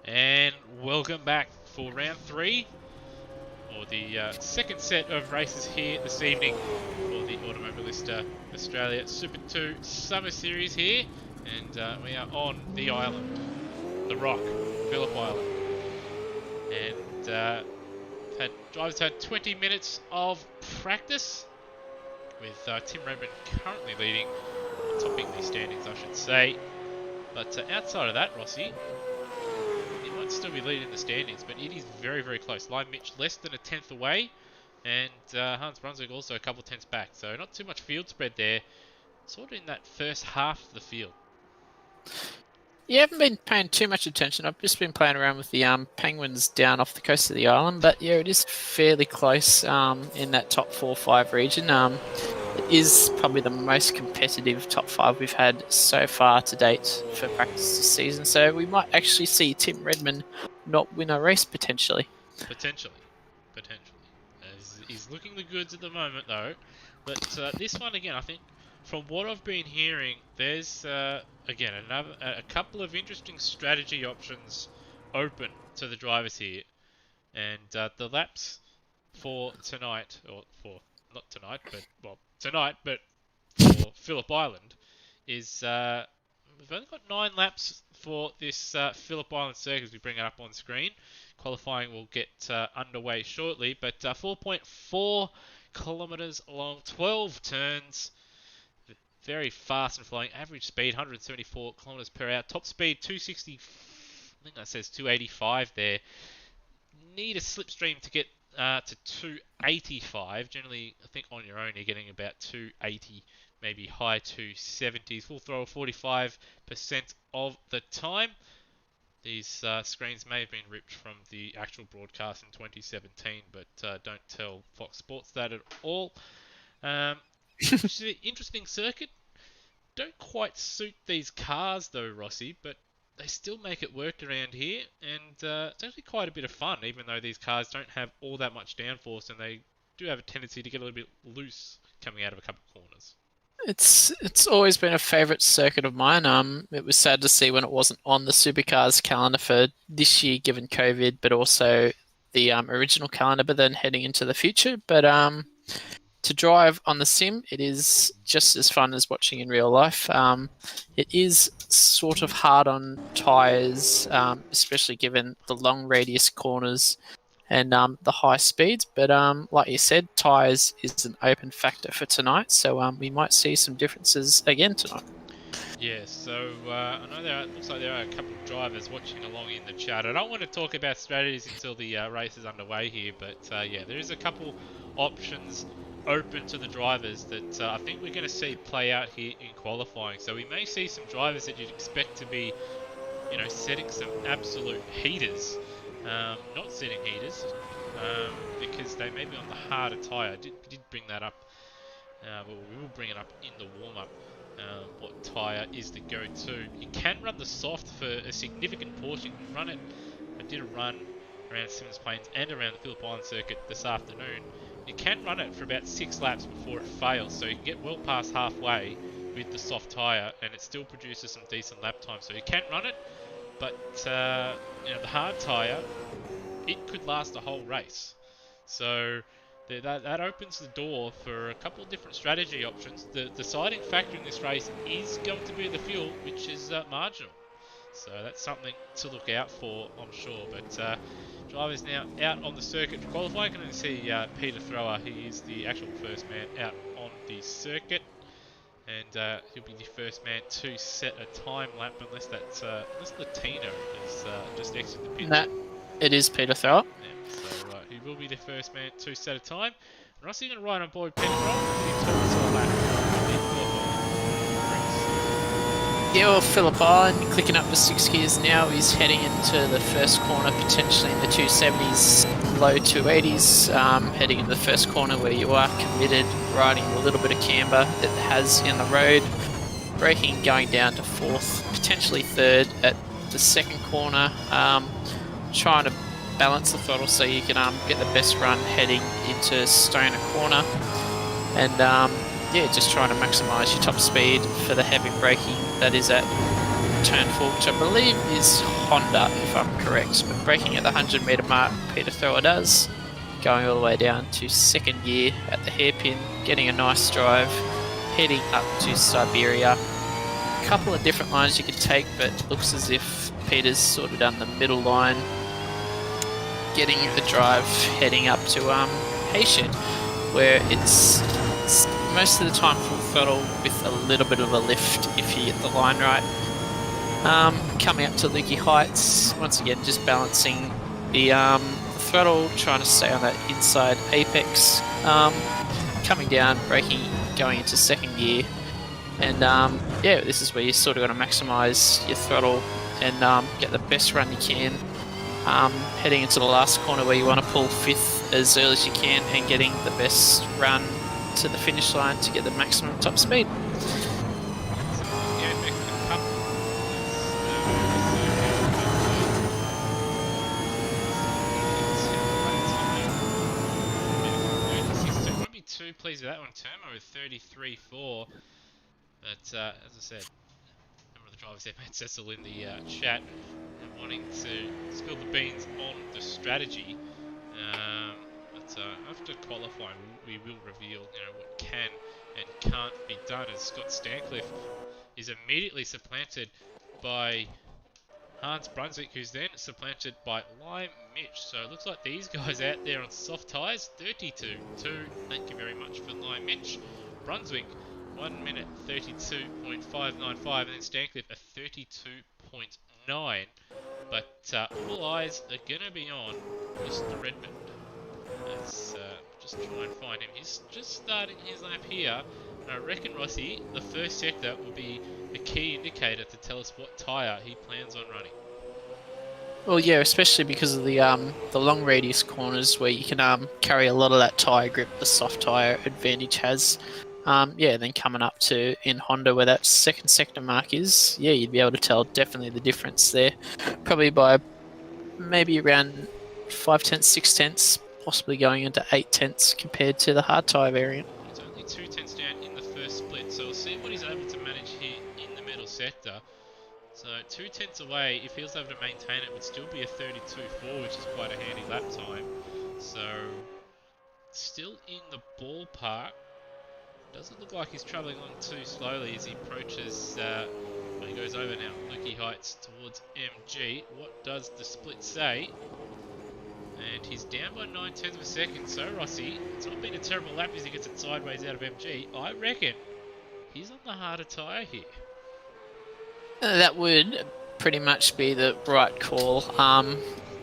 And welcome back for round 3, or the second set of races here this evening for the Automobilista Australia Super 2 Summer Series here. And we are on the island, the Rock, Phillip Island. And drivers had 20 minutes of practice, with Tim Redmond currently leading, topping the standings I should say. But outside of that, Rossi, he might still be leading the standings, but it is very, very close. Line Mitch less than a tenth away, and Hans Brunswick also a couple tenths back. So not too much field spread there, sort of in that first half of the field. Yeah, I haven't been paying too much attention. I've just been playing around with the penguins down off the coast of the island. But yeah, it is fairly close in that top 4-5 region. It is probably the most competitive top 5 we've had so far to date for practice this season. So we might actually see Tim Redmond not win a race potentially. Potentially. He's looking the goods at the moment though. But this one again, I think, from what I've been hearing, there's again a couple of interesting strategy options open to the drivers here, and the laps for tonight, or for not tonight, but well tonight, but for Phillip Island, is we've only got 9 laps for this Phillip Island circuit as we bring it up on screen. Qualifying will get underway shortly, but 4.4 kilometers long, 12 turns. Very fast and flowing. Average speed 174 kilometers per hour. Top speed 260. I think that says 285 there. Need a slipstream to get to 285. Generally, I think on your own you're getting about 280, maybe high 270s. Full throttle 45% of the time. These screens may have been ripped from the actual broadcast in 2017, but don't tell Fox Sports that at all. Which is an interesting circuit. Don't quite suit these cars though, Rossi, but they still make it work around here, and it's actually quite a bit of fun, even though these cars don't have all that much downforce, and they do have a tendency to get a little bit loose coming out of a couple of corners. It's always been a favourite circuit of mine. It was sad to see when it wasn't on the Supercars calendar for this year, given COVID, but also the original calendar. But then heading into the future, but to drive on the sim, it is just as fun as watching in real life. It is sort of hard on tyres, especially given the long radius corners and the high speeds. But like you said, tyres is an open factor for tonight, so we might see some differences again tonight. Yeah, so I know looks like there are a couple of drivers watching along in the chat. I don't want to talk about strategies until the race is underway here, but yeah, there is a couple options open to the drivers that I think we're going to see play out here in qualifying. So we may see some drivers that you'd expect to be, setting some absolute heaters. Not setting heaters, because they may be on the harder tyre. I did bring that up, but we will bring it up in the warm-up. What tyre is the go-to? You can run the soft for a significant portion. You can run it. I did a run around Simmons Plains and around the Phillip Island circuit this afternoon. You can run it for about 6 laps before it fails, so you can get well past halfway with the soft tyre, and it still produces some decent lap time. So you can run it, but the hard tyre, it could last a whole race. So that opens the door for a couple of different strategy options. The deciding factor in this race is going to be the fuel, which is marginal. So that's something to look out for, I'm sure. But drivers now out on the circuit for qualifying. I can only see Peter Thrower. He is the actual first man out on the circuit. And he'll be the first man to set a time lap, unless Latino is just exited the pit. No, it is Peter Thrower. Yeah, so he will be the first man to set a time. Rossi going to ride on board Peter Thrower. Yeah, well, Phillip Island clicking up to 6 gears now. He's heading into the first corner, potentially in the 270s, low 280s, heading into the first corner where you are committed, riding a little bit of camber that has in the road, braking, going down to 4th, potentially 3rd at the second corner, trying to balance the throttle so you can get the best run heading into Stoner Corner, and yeah, just trying to maximise your top speed for the heavy braking that is at turn 4, which I believe is Honda, if I'm correct. But braking at the 100-meter mark, Peter Thrower does. Going all the way down to second gear at the hairpin, getting a nice drive, heading up to Siberia. A couple of different lines you could take, but it looks as if Peter's sort of done the middle line, getting the drive, heading up to Hayshed, where it's most of the time full throttle with a little bit of a lift if you get the line right. Coming up to Lukey Heights, once again just balancing the throttle, trying to stay on that inside apex. Coming down, braking, going into second gear, and yeah, this is where you sort of got to maximise your throttle and get the best run you can. Heading into the last corner where you want to pull fifth as early as you can and getting the best run to the finish line to get the maximum top speed. Too pleased with that one. Termo with 33.4. But as I said, a number of the drivers there, Matt Cecil in the chat, wanting to spill the beans on the strategy. But after qualifying, we will reveal what can and can't be done. As Scott Stancliffe is immediately supplanted by Hans Brunswick, who's then supplanted by Lime Mitch. So it looks like these guys out there on soft tyres, 32.2. Thank you very much for Lime Mitch. Brunswick, 1 minute 32.595, and then Stancliffe a 32.9. But all eyes are going to be on Mr. Redmond. Let's just try and find him. He's just starting his lap here. And I reckon, Rossi, the first sector will be a key indicator to tell us what tyre he plans on running. Well, yeah, especially because of the long radius corners where you can carry a lot of that tyre grip the soft tyre advantage has. Yeah, then coming up to in Honda where that second sector mark is, yeah, you'd be able to tell definitely the difference there. Probably by maybe around 5/10, 6/10, possibly going into 8/10 compared to the hard tyre variant. It's only 2/10 down in the first split, so we'll see what he's able to manage here in the middle sector. So 2/10 away, if he was able to maintain it, would still be a 32.4, which is quite a handy lap time. So still in the ballpark. Doesn't look like he's travelling along too slowly as he approaches, he goes over now, Lukey Heights towards MG. What does the split say? And he's down by 9/10 of a second. So Rossi, it's not been a terrible lap as he gets it sideways out of MG. I reckon he's on the harder tyre here. That would pretty much be the right call,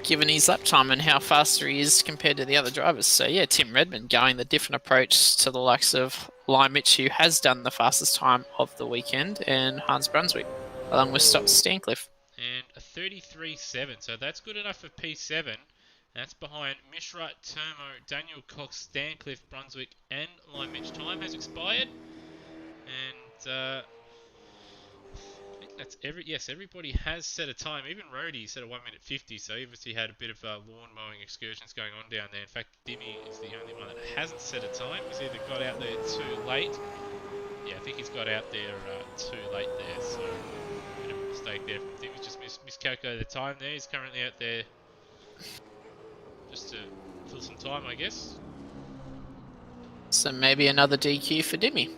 given his lap time and how faster he is compared to the other drivers. So yeah, Tim Redmond going the different approach to the likes of Lime Mitch, who has done the fastest time of the weekend, and Hans Brunswick, along with Scott Stancliffe. And a 33.7, so that's good enough for P7. That's behind Mishra, Termo, Daniel Cox, Stancliffe, Brunswick, and Lime Mitch. Time has expired, and that's everybody has set a time. Even Rhodey set a 1 minute 50, so he obviously had a bit of lawn mowing excursions going on down there. In fact, Dimmy is the only one that hasn't set a time. He's either got out there too late. Yeah, I think he's got out there too late there, so a bit of a mistake there from Dimmy. Just miscalculated the time there. He's currently out there just to fill some time, I guess. So maybe another DQ for Dimmy.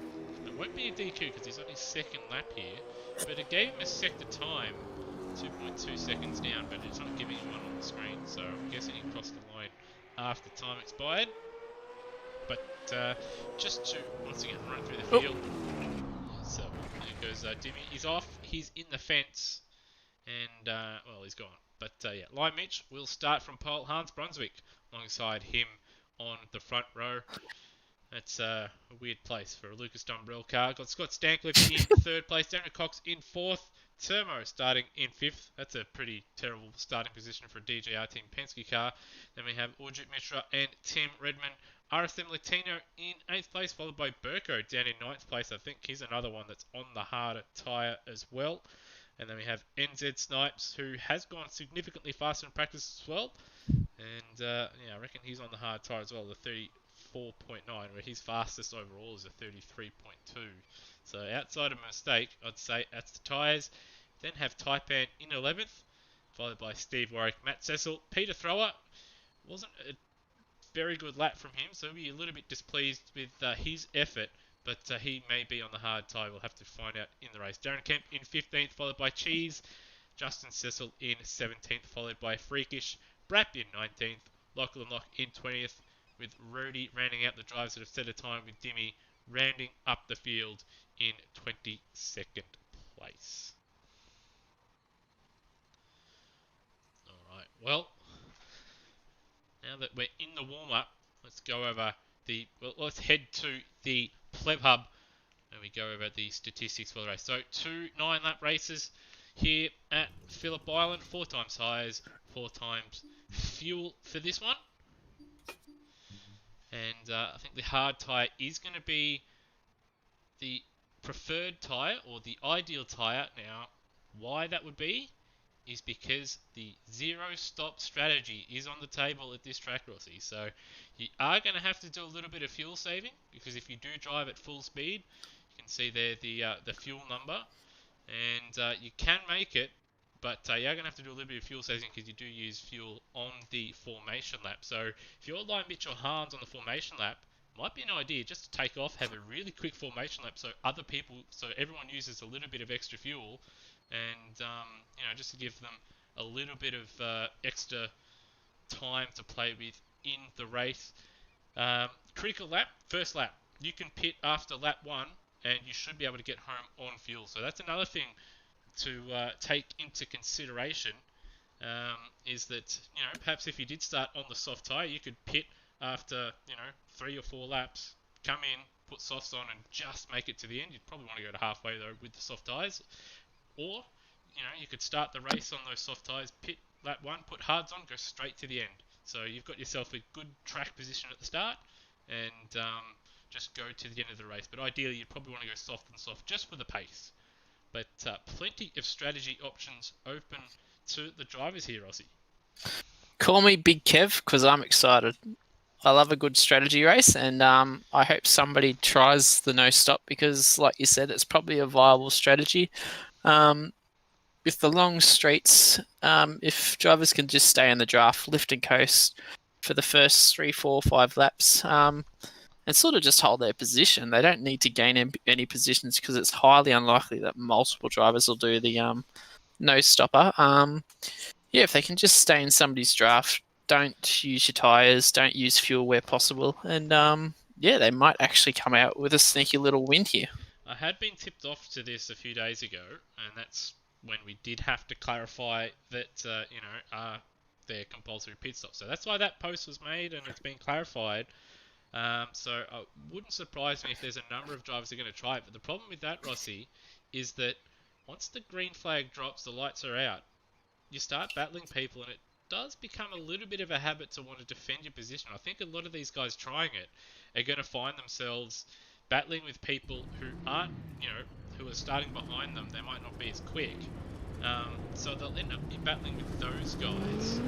It won't be a DQ because he's on his second lap here. But it gave him a sector time, 2.2 seconds down, but it's not giving him one on the screen, so I'm guessing he crossed the line after time expired. But just to, once again, run through the field. So there goes Dimmy. He's off, he's in the fence, and, well, he's gone. But yeah, Lime Mitch will start from pole. Hans Brunswick alongside him on the front row. That's a weird place for a Lucas Dumbrell car. Got Scott Stancliffe in third place. Daniel Cox in fourth. Termo starting in fifth. That's a pretty terrible starting position for a DJR Team Penske car. Then we have Urjit Mishra and Tim Redmond. RSM Latino in eighth place, followed by Burko down in ninth place. I think he's another one that's on the harder tyre as well. And then we have NZ Snipes, who has gone significantly faster in practice as well. And yeah, I reckon he's on the hard tyre as well, the 34.9, where his fastest overall is a 33.2. So outside of a mistake, I'd say that's the tyres. Then have Taipan in 11th, followed by Steve Warwick, Matt Cecil. Peter Thrower wasn't a very good lap from him, so we'll be a little bit displeased with his effort, but he may be on the hard tie. We'll have to find out in the race. Darren Kemp in 15th, followed by Cheese. Justin Cecil in 17th, followed by Freakish. Brap in 19th. Lachlan Lock in 20th, with Rudy rounding out the drives that have set a time, with Dimmy rounding up the field in 22nd place. Alright, well, now that we're in the warm-up, let's go over let's head to the Pleb Hub and we go over the statistics for the race. So 2 9-lap races here at Phillip Island, 4 times tyres, 4 times fuel for this one. And I think the hard tyre is going to be the preferred tyre or the ideal tyre. Now, why that would be is because the zero stop strategy is on the table at this track, Rossi. So you are going to have to do a little bit of fuel saving, because if you do drive at full speed, you can see there the fuel number, and you can make it, but you are going to have to do a little bit of fuel saving because you do use fuel on the formation lap. So if you're like Mitchell Harms on the formation lap, might be an idea just to take off, have a really quick formation lap, so everyone uses a little bit of extra fuel, and just to give them a little bit of extra time to play with in the race. Critical lap, first lap. You can pit after lap 1, and you should be able to get home on fuel. So that's another thing to take into consideration, is that perhaps if you did start on the soft tyre, you could pit after 3 or 4 laps, come in, put softs on, and just make it to the end. You'd probably want to go to halfway though with the soft tyres, or you could start the race on those soft tyres, pit lap 1, put hards on, go straight to the end. So you've got yourself a good track position at the start, and just go to the end of the race. But ideally, you'd probably want to go soft and soft just for the pace. But plenty of strategy options open to the drivers here, Rossi. Call me Big Kev, because I'm excited. I love a good strategy race, and I hope somebody tries the no stop, because, like you said, it's probably a viable strategy. With the long streets, if drivers can just stay in the draft, lift and coast for the first 3, 4, 5 laps, and sort of just hold their position. They don't need to gain any positions, because it's highly unlikely that multiple drivers will do the no stopper. If they can just stay in somebody's draft, don't use your tyres, don't use fuel where possible, and they might actually come out with a sneaky little win here. I had been tipped off to this a few days ago, and that's when we did have to clarify that they're compulsory pit stops. So that's why that post was made, and it's been clarified. So it wouldn't surprise me if there's a number of drivers that are going to try it. But the problem with that, Rossi, is that once the green flag drops, the lights are out. You start battling people, and it does become a little bit of a habit to want to defend your position. I think a lot of these guys trying it are going to find themselves battling with people who aren't, who are starting behind them. They might not be as quick. So they'll end up battling with those guys,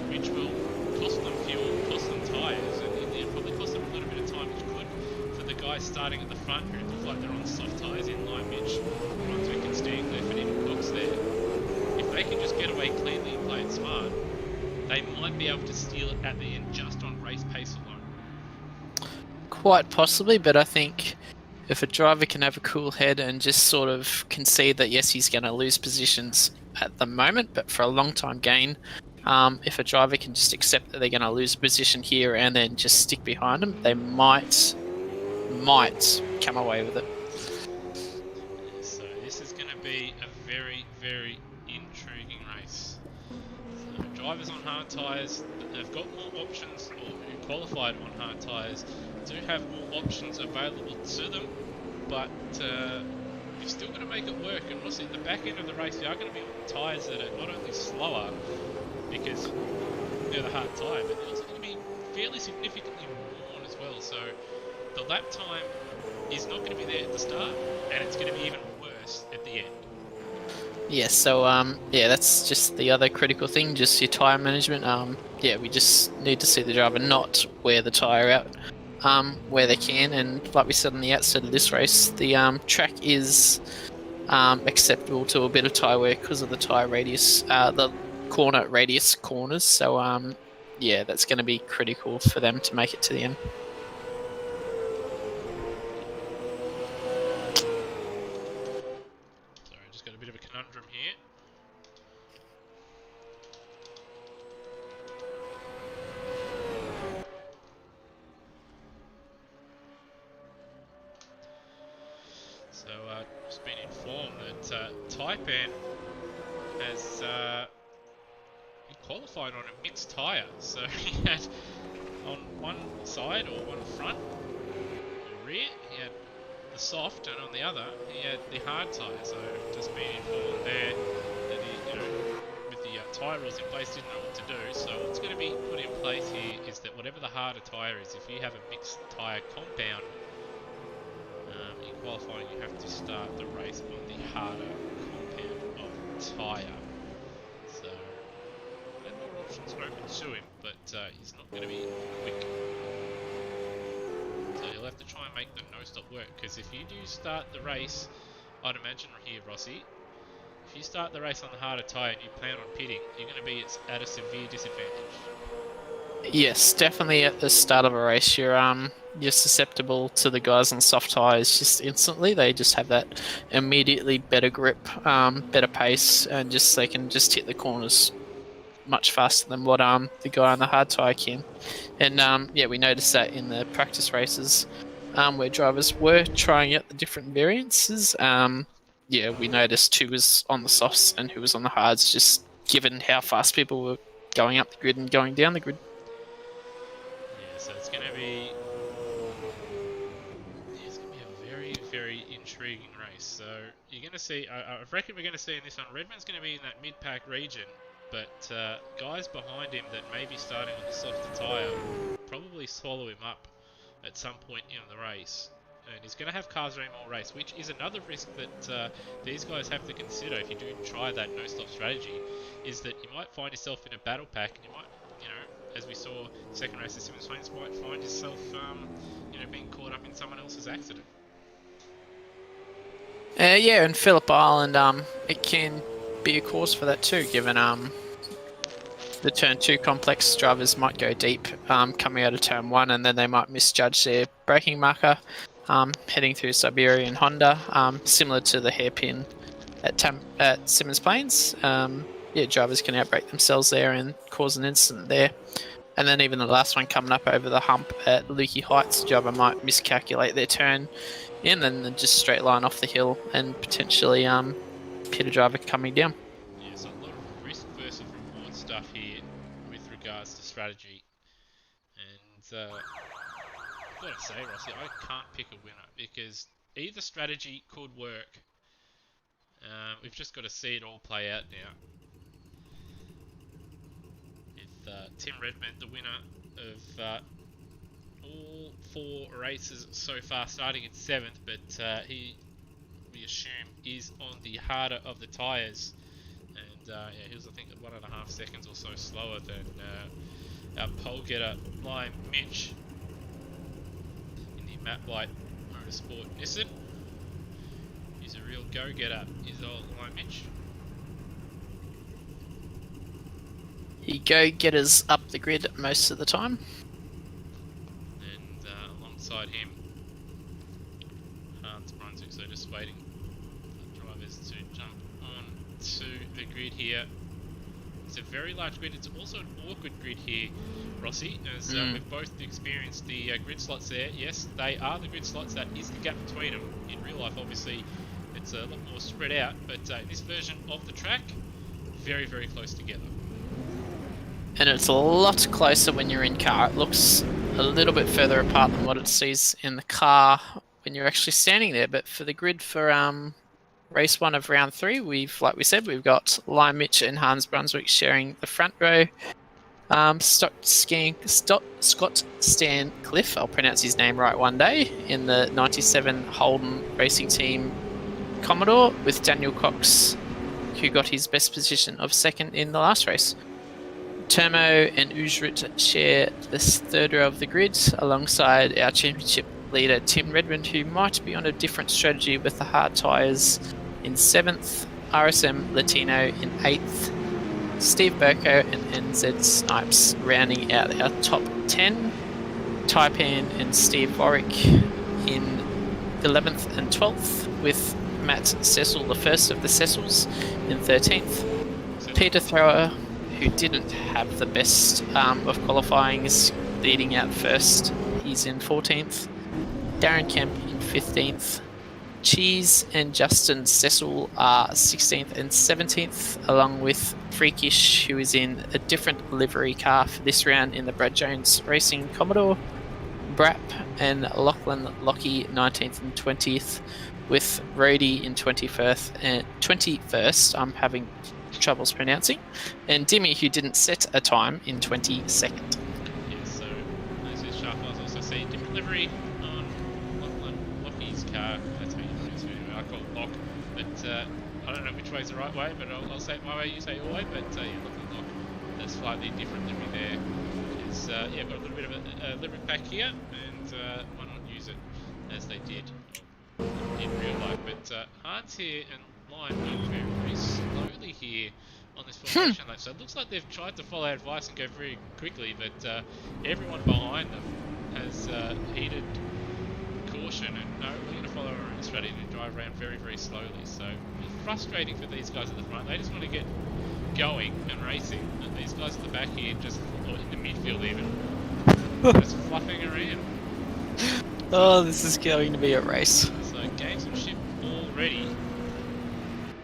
which will cost them fuel, cost them tyres, and in the end probably cost them a little bit of time, which could, for the guys starting at the front who look like they're on soft tyres, in line Mitch, Brunswick and Steencliffe, and even Cox there, if they can just get away cleanly and play it smart, they might be able to steal it at the end just on race pace alone. Quite possibly, but I think if a driver can have a cool head and just sort of concede that yes, he's going to lose positions at the moment, but for a long time gain, if a driver can just accept that they're going to lose a position here and then just stick behind them, they might come away with it. So this is going to be a very, very intriguing race. So drivers on hard tyres that have got more options, or who qualified on hard tyres, do have more options available to them, but you've still got to make it work. And also at the back end of the race, you are going to be on tyres that are not only slower because they're the hard tyre, but they're also going to be fairly significantly worn as well. So the lap time is not going to be there at the start, and it's going to be even worse at the end. Yeah, so that's just the other critical thing, just your tyre management. We just need to see the driver not wear the tyre out where they can, and like we said on the outset of this race, the track is acceptable to a bit of tyre wear because of the tyre radius, the corner radius corners. So yeah, that's going to be critical for them to make it to the end. Sorry, just got a bit of a conundrum here. So, just been informed that Taipan has qualified on a mixed tyre. So he had on one side or one front or rear, he had the soft, and on the other he had the hard tyre. So just been informed there that he, with the tyre rules in place, didn't know what to do. So what's going to be put in place here is that whatever the harder tyre is, if you have a mixed tyre compound, in qualifying you have to start the race on the harder compound of tyre. So there are more options open to him, but he's not going to be quick. So he'll have to try and make the no-stop work, because if you do start the race, I'd imagine here, Rossi, if you start the race on the harder tyre and you plan on pitting, you're going to be at a severe disadvantage. Yes, definitely at the start of a race, you're susceptible to the guys on soft tyres just instantly. They just have that immediately better grip, better pace, and just they can just hit the corners much faster than what the guy on the hard tyre can. And yeah, we noticed that in the practice races where drivers were trying out the different variances. Yeah, we noticed who was on the softs and who was on the hards, just given how fast people were going up the grid and going down the grid. Yeah, so it's going to be a very, very intriguing race. So you're going to see, I reckon we're going to see in this one, Redmond's going to be in that mid-pack region, but guys behind him that may be starting on the softer tyre probably swallow him up at some point in the race. And he's going to have cars running more race, which is another risk that these guys have to consider if you do try that no-stop strategy, is that you might find yourself in a battle pack, and you might, as we saw second race of Simmons Plains, might find yourself, being caught up in someone else's accident. Yeah, and Phillip Island, it can be a cause for that too, given the turn 2 complex drivers might go deep coming out of turn 1, and then they might misjudge their braking marker heading through Siberia and Honda, similar to the hairpin at Simmons Plains. Yeah, drivers can outbrake themselves there and cause an incident there. And then even the last one coming up over the hump at Lukey Heights, the driver might miscalculate their turn in and then just straight line off the hill and potentially pit a driver coming down. Yeah, so a lot of risk versus reward stuff here with regards to strategy. And I've got to say, Rossi, I can't pick a winner because either strategy could work. We've just got to see it all play out now. With Tim Redmond, the winner of all 4 races so far, starting in 7th, but he, we assume, is on the harder of the tyres. And yeah, he was, I think, 1.5 seconds or so slower than our pole getter, Lime Mitch, in the Matt White Motorsport Nissan. He's a real go-getter, is old Lime Mitch. He go-getters up the grid most of the time. And alongside him, Hans Brunswick, so just waiting for drivers to jump on to the grid here. It's a very large grid. It's also an awkward grid here, Rossi, as we've both experienced the grid slots there. Yes, they are the grid slots. That is the gap between them. In real life, obviously, it's a lot more spread out, but in this version of the track, very, very close together. And it's a lot closer when you're in car. It looks a little bit further apart than what it sees in the car when you're actually standing there. But for the grid for race 1 of round 3, like we said, we've got Lime Mitch and Hans Brunswick sharing the front row. Scott Stancliffe, I'll pronounce his name right one day, in the 97 Holden Racing Team Commodore, with Daniel Cox, who got his best position of 2nd in the last race. Termo and Ujrit share this 3rd row of the grid alongside our championship leader Tim Redmond, who might be on a different strategy with the hard tyres In 7th, RSM Latino in 8th, Steve Burko and NZ Snipes rounding out our top 10. Taipan and Steve Warwick in 11th and 12th, with Matt Cecil, the first of the Cecils, in 13th. Peter Thrower, who didn't have the best of qualifying, is leading out first. He's in 14th. Darren Kemp in 15th. Cheese and Justin Cecil are 16th and 17th, along with Freakish, who is in a different livery car for this round in the Brad Jones Racing Commodore. Brap and Lachlan Lockie 19th and 20th, with Rhodey in 21st, I'm having troubles pronouncing, and Dimmy, who didn't set a time, in 22nd. Yeah, so as is sharp, I also see different livery on Lachlan Lockie's car. That's how you pronounce it. I call it Lock, but I don't know which way's the right way, but I'll say it my way, you say your way, but yeah, Lachlan Lock, that's slightly different livery there. Yeah, got a little bit of a livery pack here, and why not use it as they did in real life. But Hearts here and Lime going very, very slowly here on this formation lap. So it looks like they've tried to follow advice and go very quickly, but everyone behind them has heeded caution and no, we're going to follow our own strategy and drive around very, very slowly. So it's frustrating for these guys at the front. They just want to get going and racing, and these guys at the back here just, or in the midfield even, just fluffing around. Oh, this is going to be a race. So games on ship already,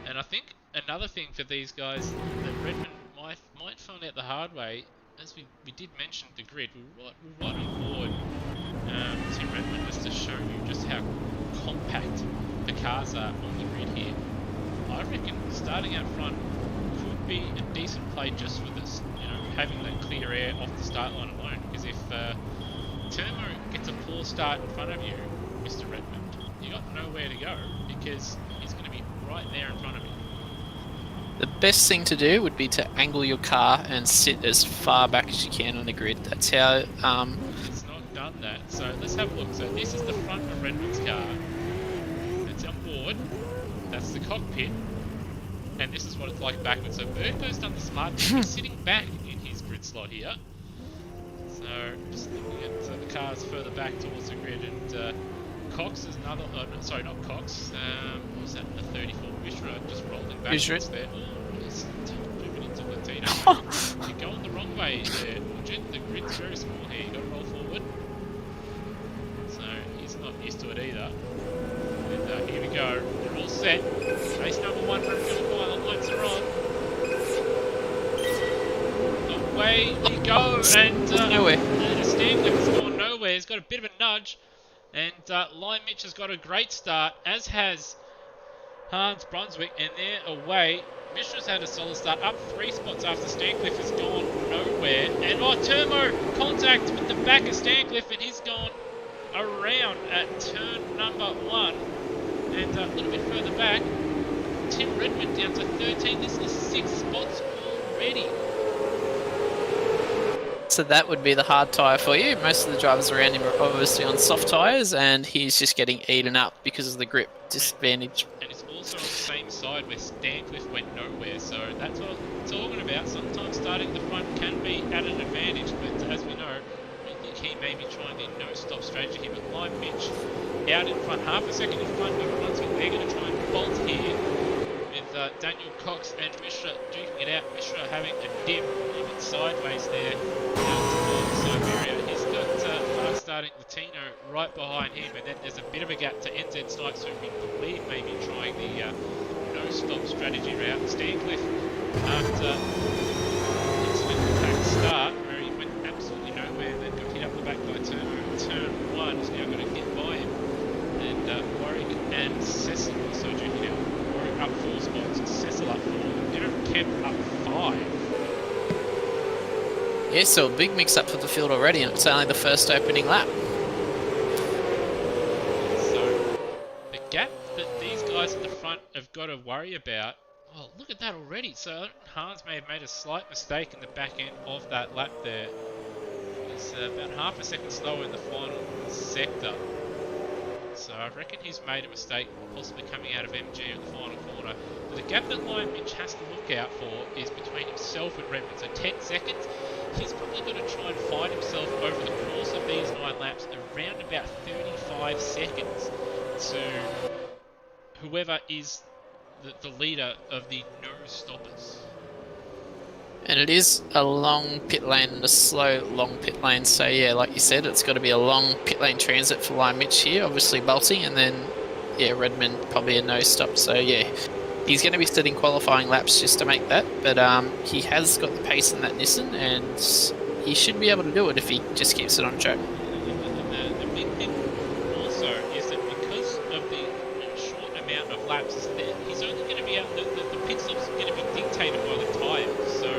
and I think another thing for these guys that Redmond might find out the hard way, as we did mention the grid, we're right on board to Redmond just to show you just how compact the cars are on the grid here. I reckon starting out front could be a decent play just for this, you know, having that clear air off the start line alone. Because if Termo gets a poor start in front of you, Mr. Redmond, you got nowhere to go because he's going to be right there in front of you. The best thing to do would be to angle your car and sit as far back as you can on the grid. That's how. It's not done that. So let's have a look. So this is the front of Redmond's car. It's on board. That's the cockpit. And this is what it's like backwards. So Berto's done the smart thing. He's sitting back in his grid slot here. So just looking at the cars further back towards the grid. And Cox is another. Sorry, not Cox. What was that? A 34 Mishra just rolling backwards there. Oh, he's moving into Latino. You're going the wrong way there. The grid's very small here. You got to roll forward. So he's not used to it either. And here we go. We're all set. Race number 1 from Phillip. The lights are on. Away we go. And nowhere. Stanley has gone nowhere. He's got a bit of a nudge. And Lime Mitch has got a great start, as has Hans Brunswick, and they're away. Mishra's had a solid start, up 3 spots after Stancliffe has gone nowhere. And Termo contact with the back of Stancliffe, and he's gone around at turn number 1. And a little bit further back, Tim Redmond down to 13. This is 6 spots already. So that would be the hard tyre for you. Most of the drivers around him are obviously on soft tyres, and he's just getting eaten up because of the grip disadvantage. And it's also on the same side where Stancliffe went nowhere, so that's what it's talking about. Sometimes starting at the front can be at an advantage, but as we know, he may be trying the no-stop strategy here. But Lime Mitch out in front, half a second in front of Brunswick. They're going to try and bolt here with Daniel Cox and Mishra duking it out. Mishra having a dip even sideways there down towards Siberia. He's got fast starting Latino right behind him, and then there's a bit of a gap to NZ Snipes, who we believe may be trying the no-stop strategy route. Stancliffe, after incident attack start, where he went absolutely nowhere, then got hit up the back by Turner in turn 1, is now going to get by him. And Warwick and Cecil also duking out. Warwick up 4 spots, Cecil up 4, Darren Kemp up 5. Yeah, so a big mix-up for the field already, and it's only the first opening lap. So the gap that these guys at the front have got to worry about, well, look at that already. So Hans may have made a slight mistake in the back end of that lap there. He's about half a second slower in the final sector. So I reckon he's made a mistake, possibly coming out of MG in the final corner. But the gap that Lion Mitch has to look out for is between himself and Redmond. So 10 seconds, he's probably going to try and find himself over the course of these 9 laps around about 35 seconds to whoever is the leader of the no stoppers. And it is a long pit lane and a slow, long pit lane. So, yeah, like you said, it's got to be a long pit lane transit for Lion Mitch here, obviously bolting, and then, yeah, Redmond probably a no stop. So, yeah, he's going to be setting qualifying laps just to make that. But he has got the pace in that Nissan, and he should be able to do it if he just keeps it on track. The big thing also is that because of the short amount of laps, he's only going to be out, the pit stop's going to be dictated by the tyres. So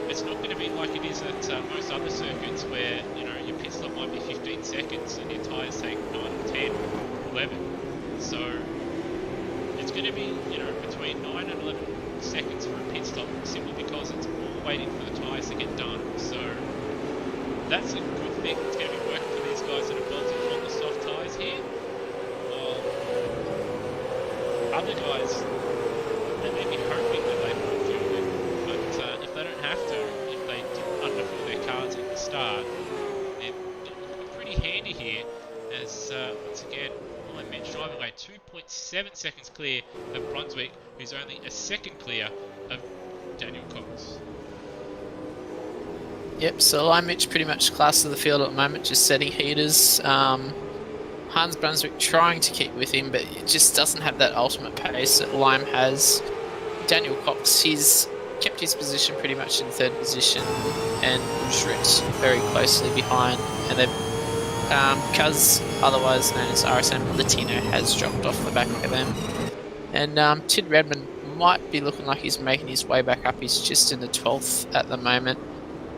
it's not going to be like it is at most other circuits where, you know, your pit stop might be 15 seconds and your tyres take 9 or 10 or 11. So it's going to be, you know, between 9 and 11 seconds for a pit stop, simply because it's all waiting for the tyres to get done. So that's a good thing. It's going to be working for these guys that are belting on the soft tyres here. Other guys, they may be hoping that they will fuel it, but if they don't have to, if they didn't underfill their cars at the start, they're looking pretty handy here, as once again, Lion Mitch driving away 2.7 seconds clear of Brunswick, who's only a second clear of Daniel Cox. Yep, so Lion Mitch pretty much class of the field at the moment, just setting heaters. Hans Brunswick trying to keep with him, but it just doesn't have that ultimate pace that Lime has. Daniel Cox, he's kept his position pretty much in third position, and Schritz very closely behind. And they've Cuz, otherwise known as RSM Latino, has dropped off the back of them. And Tid Redmond might be looking like he's making his way back up. He's just in the 12th at the moment,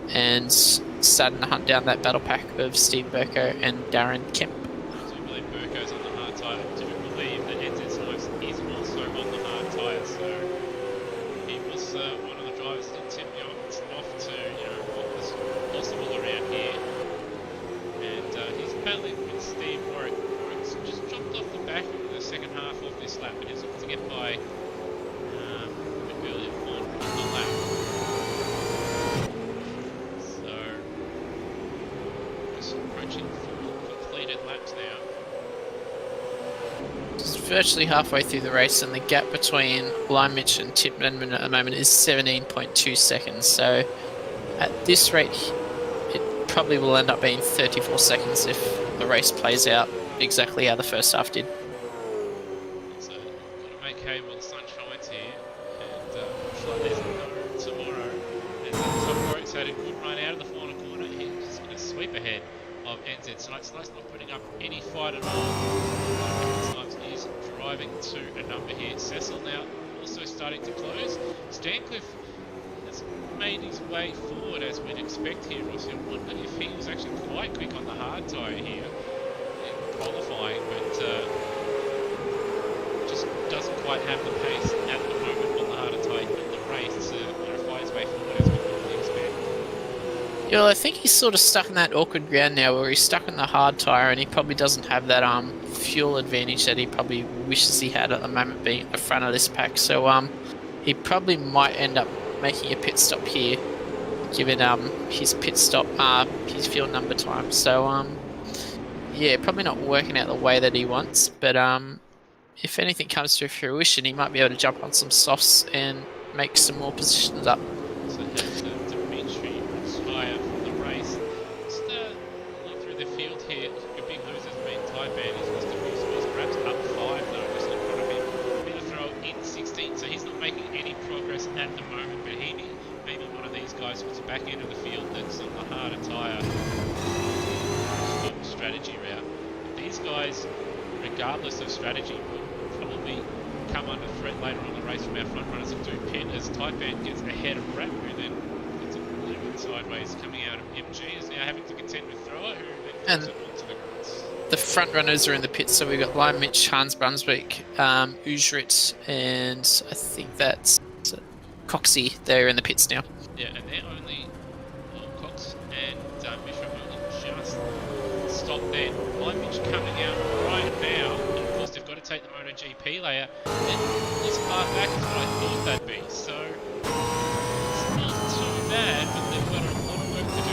and starting to hunt down that battle pack of Steve Burko and Darren Kemp. Presumably Burko's on the hard tyre. I do believe that AMSOZ is also on the hard tyre, so he was one of the drivers that tipped me off to, you know, what was possible around here. And he's battling with Steve Warwick. Warwick's just jumped off the back in the second half of this lap, and he's looking to get by a bit earlier on in the lap. So, just approaching 4 completed laps now. Just virtually halfway through the race, and the gap between Lime Mitch and Tid Redmond at the moment is 17.2 seconds. So at this rate, it probably will end up being 34 seconds if the race plays out exactly how the first half did. So, got to make hay while the sun shines here, and looks like there's no tomorrow. As Top Rogue's had a good run out of the final corner, he's just going to sweep ahead of NZ Snipes. Snipes not putting up any fight at all. Snipes is driving to a number here. Cecil now also starting to close. Stancliffe has made his way forward as we'd expect here, Rossi. I wonder if he was actually quite quick on the hard tyre here in qualifying, but just doesn't quite have the pace at the moment on the harder tyre in the race to fight his way forward as we normally expect. Yeah, well, I think he's sort of stuck in that awkward ground now where he's stuck in the hard tyre, and he probably doesn't have that fuel advantage that he probably wishes he had at the moment, being at the front of this pack. So he probably might end up making a pit stop here, given his pit stop, his field number time. So yeah, probably not working out the way that he wants, but if anything comes to fruition, he might be able to jump on some softs and make some more positions up. So here's Dimitri Rutschmeier from the race. Just look through the field here. Your big loser's been Taipan. He's lost a few spots, perhaps up 5 though, just in front of him. Been a throw in 16, so he's not making any progress at the moment, but he may be one of these guys who's back end of the field that's on the harder tyre strategy route. But these guys, regardless of strategy, will probably come under threat later on in the race from our front runners that do pit, as Taipan gets ahead of Rat, who then gets a little bit sideways coming out of MG, is now having to contend with Thrower, who then puts it onto the grass. The front runners are in the pits, so we've got Lime Mitch, Hans Brunswick, Ujrit, and I think that's Coxie. They're in the pits now. Yeah, and they're only Cox and Mishra only just stopped there. Lime Mitch coming out right now. GP layer, and as far back as what I thought they'd be. So it's not too bad, but they've got a lot of work to do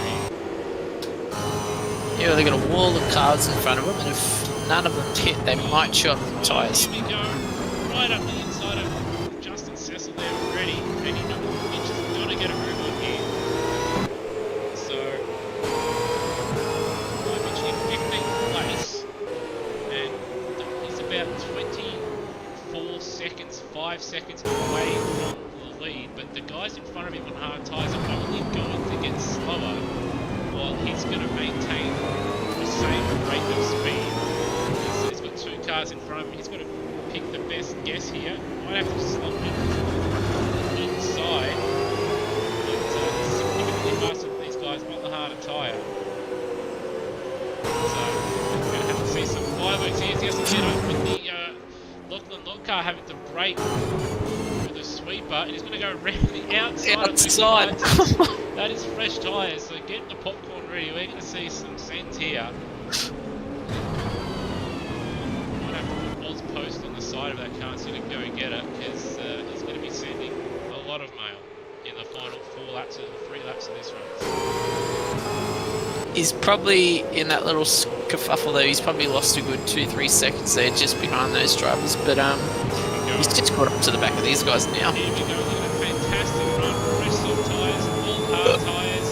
here. Yeah, they've got a wall of cars in front of them, and if none of them hit, they might short the tyres. Here we go, right up the inside of Justin Cecil there already. Ready number Mitch has got to get a move on here. So Mitch in 15th place, and he's about 24 seconds, 5 seconds away from the lead, but the guys in front of him on hard tyres are probably going to get slower while he's going to maintain the same rate of speed. So he's got 2 cars in front of him. He's got to pick the best guess here. Might have to slump it inside, but he's significantly faster than these guys on the harder tyre. So we're going to have to see some fireworks here. He has to get up with the Lachlan Lock car having to brake with the sweeper, and he's going to go around the outside of the tyres. That is fresh tyres, so get the popcorn ready. We're going to see some sends here. Might have to put Oz Post on the side of that car so he can go and get it, because he's going to be sending a lot of mail in the final 3 laps of this race. He's probably in that little kerfuffle though. He's probably lost a good 2-3 seconds there, just behind those drivers. But he's just caught up to the back of these guys now. Here we go. Look at a fantastic run. Fresh soft tyres, all hard tyres,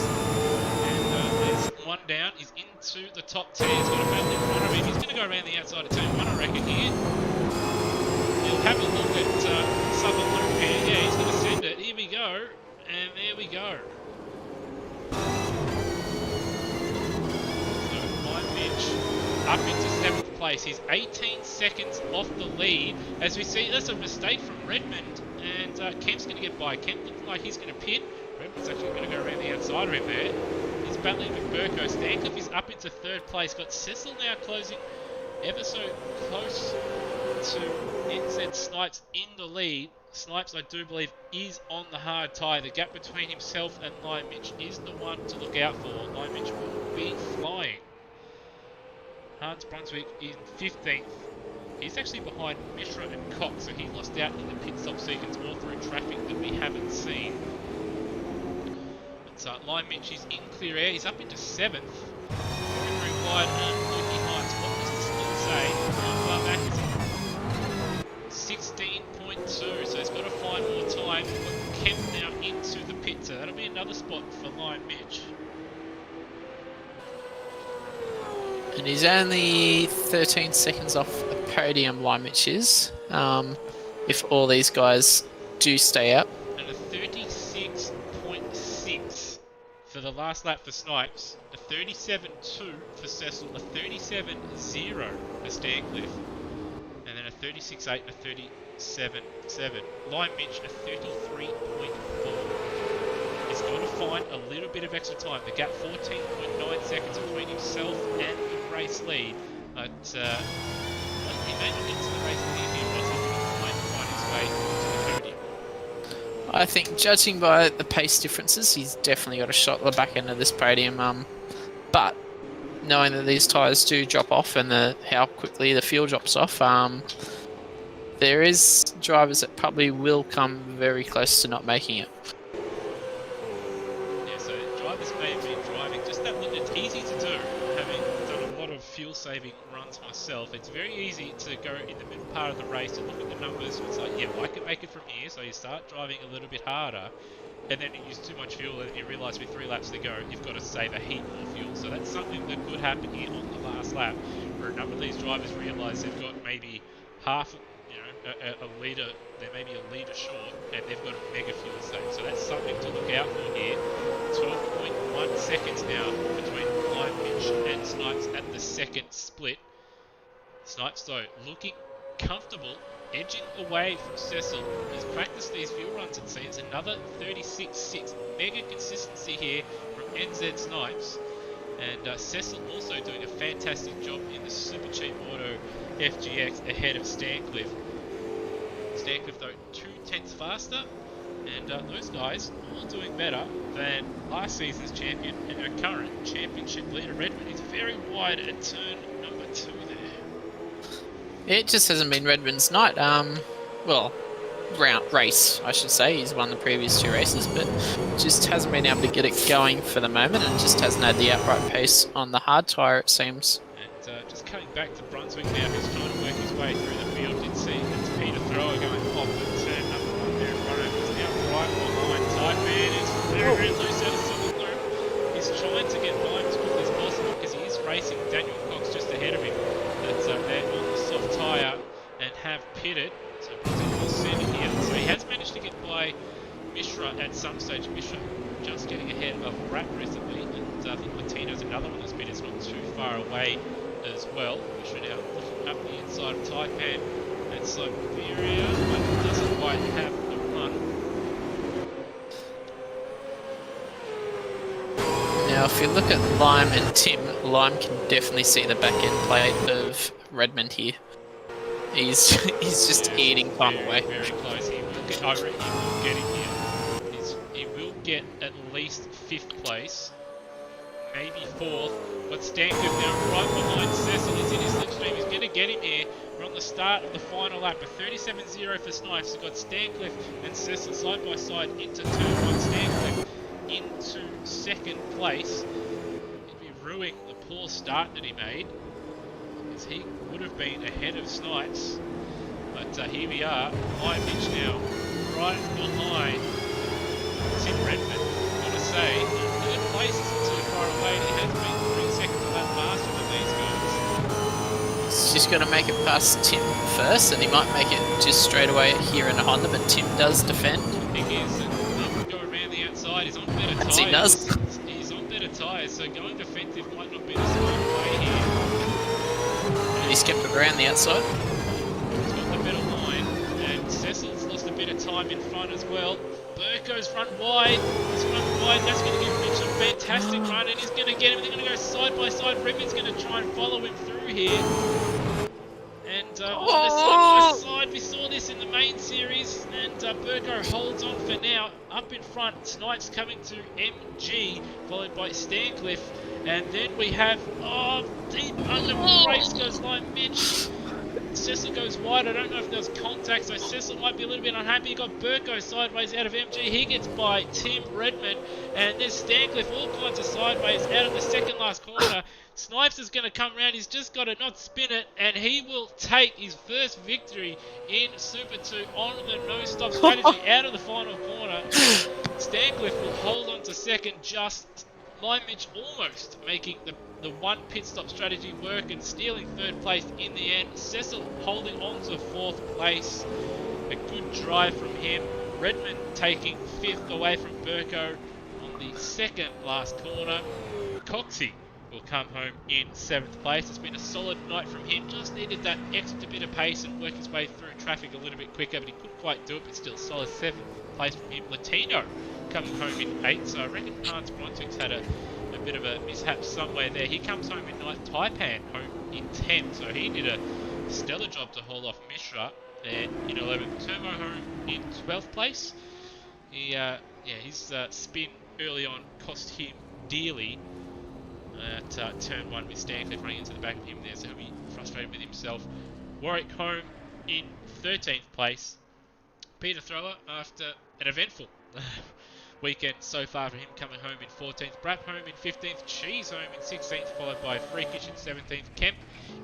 and there's one down. He's into the top 10. He's got a battle in front of him. He's going to go around the outside of turn 1, I reckon here. He'll have a look at Southern Loop here. Yeah, he's going to send it. Here we go, and there we go. Up into 7th place. He's 18 seconds off the lead. As we see, that's a mistake from Redmond, and Kemp's going to get by. Kemp looking like he's going to pit. Redmond's actually going to go around the outside of him there. He's battling with Burko. Stancliffe is up into 3rd place. Got Cecil now closing ever so close to NZ Snipes in the lead. Snipes, I do believe, is on the hard tyre. The gap between himself and Lion Mitch is the one to look out for. Lion Mitch will be flying. Hans Brunswick in 15th. He's actually behind Mishra and Cox, so he lost out in the pit stop sequence all through traffic that we haven't seen. But Lion Mitch is in clear air. He's up into 7th. Very wide and looking behind. What does this still say? How far back is he? 16.2, so he's got to find more time. We've got Kemp now into the pit, so that'll be another spot for Lion Mitch. And he's only 13 seconds off the podium, Lion Mitch is, if all these guys do stay up. And a 36.6 for the last lap for Snipes, a 37.2 for Cecil, a 37.0 for Stancliffe, and then a 36.8 and a 37.7. Lion Mitch, a 33.4. He's got to find a little bit of extra time. The gap 14.9 seconds between himself and the race lead. But he may not get to the race lead here, but he's going to find his way to the podium. I think, judging by the pace differences, he's definitely got a shot at the back end of this podium. But knowing that these tyres do drop off and how quickly the fuel drops off, there is drivers that probably will come very close to not making it. Fuel-saving runs myself. It's very easy to go in the middle part of the race and look at the numbers. It's like, yeah, well, I can make it from here. So you start driving a little bit harder, and then you use too much fuel, and you realise with 3 laps to go, you've got to save a heap more fuel. So that's something that could happen here on the last lap, where a number of these drivers realise they've got maybe half, a litre, they're maybe a litre short, and they've got a mega fuel save. So that's something to look out for here. 12.1 seconds now between Lion Mitch and Snipes at the second split. Snipes, though, looking comfortable, edging away from Cecil. He's practiced these fuel runs, it seems. Another 36.6. Mega consistency here from NZ Snipes. And Cecil also doing a fantastic job in the Super Cheap Auto FGX ahead of Stancliffe. Stancliffe, though, 2/10 faster. And those guys all doing better than last season's champion and our current championship leader, Redmond. He's very wide at turn number 2 there. It just hasn't been Redmond's night. Well, race, I should say. He's won the previous 2 races, but just hasn't been able to get it going for the moment, and just hasn't had the outright pace on the hard tyre, it seems. And just coming back to Brunswick now, who's trying to work his way through the field. Did see it's Peter Thrower going off at turn number 1 there in front of him. He's now right behind Type Man. Is very, very loose out of solid loop. He's trying to get by him as quickly as possible because he is racing Daniel Cox just ahead of him. That's they're on the soft tyre and have pitted. So Brunswick will send here. So he has managed to get by Mishra at some stage. Mishra just getting ahead of Rat recently, and I think Latino's another one that's been. It's not too far away as well. Mishra now looking up the inside of Taipan and Siberia, but doesn't quite have the run. Now, if you look at Lime and Tim, Lime can definitely see the back end plate of Redmond here. He's just eating time away. Very close. He will get. I reckon he will get him here. He will get at least 5th place, maybe 4th. But Stancliffe now right behind Cecil. He's in his slipstream. He's going to get him here. We're on the start of the final lap. A 37.0 for Snipes. We've got Stancliffe and Cecil side by side into turn 1. Stancliffe into 2nd place. He'd be ruining the poor start that he made, because he would have been ahead of Snipes. But here we are. High pitch now, right behind Tim Redmond. Got to say, 3rd place isn't too far away. He has been 3 seconds of that faster than these guys. He's just going to make it past Tim first, and he might make it just straight away here in a Honda, but Tim does defend. The thing is that he can go around the outside. He's on better tyres. He does. He's on better tyres, so going defensive might not be the smart play here. And he's kept it around the outside. He's got the better line, and Cecil's lost a bit of time in front as well. Burko's run wide. He's run wide. That's going to give Rich a fantastic run, and he's going to get him. They're going to go side by side. Redmond's going to try and follow him through here. And on the side by side, we saw this in the main series, and Burko holds on for now. Up in front, Snipes coming to MG, followed by Stancliffe. And then we have, deep under brakes goes like Mitch. Cecil goes wide. I don't know if there's contact, so Cecil might be a little bit unhappy. You got Burko sideways out of MG. He gets by Tim Redmond, and there's Stancliffe all kinds of sideways out of the 2nd last corner. Snipes is going to come around. He's just got to not spin it, and he will take his first victory in Super 2 on the no-stop strategy out of the final corner. Stancliffe will hold on to 2nd, just Lime Mitch almost making the 1 pit stop strategy work and stealing 3rd place in the end. Cecil holding on to 4th place. A good drive from him. Redmond taking 5th away from Burko on the 2nd last corner. Coxie will come home in 7th place. It's been a solid night from him. Just needed that extra bit of pace and work his way through traffic a little bit quicker, but he couldn't quite do it, but still solid 7th place from him. Latino coming home in 8th, so I reckon Hans Brunswick's had a bit of a mishap somewhere there. He comes home in 9th. Taipan home in 10th, so he did a stellar job to hold off Mishra there in 11th. Turbo home in 12th place. His spin early on cost him dearly at turn 1 with Stancliffe running into the back of him there, so he'll be frustrated with himself. Warwick home in 13th place. Peter Thrower, after an eventful weekend so far for him, coming home in 14th. Brap home in 15th. Cheese home in 16th, followed by Freakish in 17th. Kemp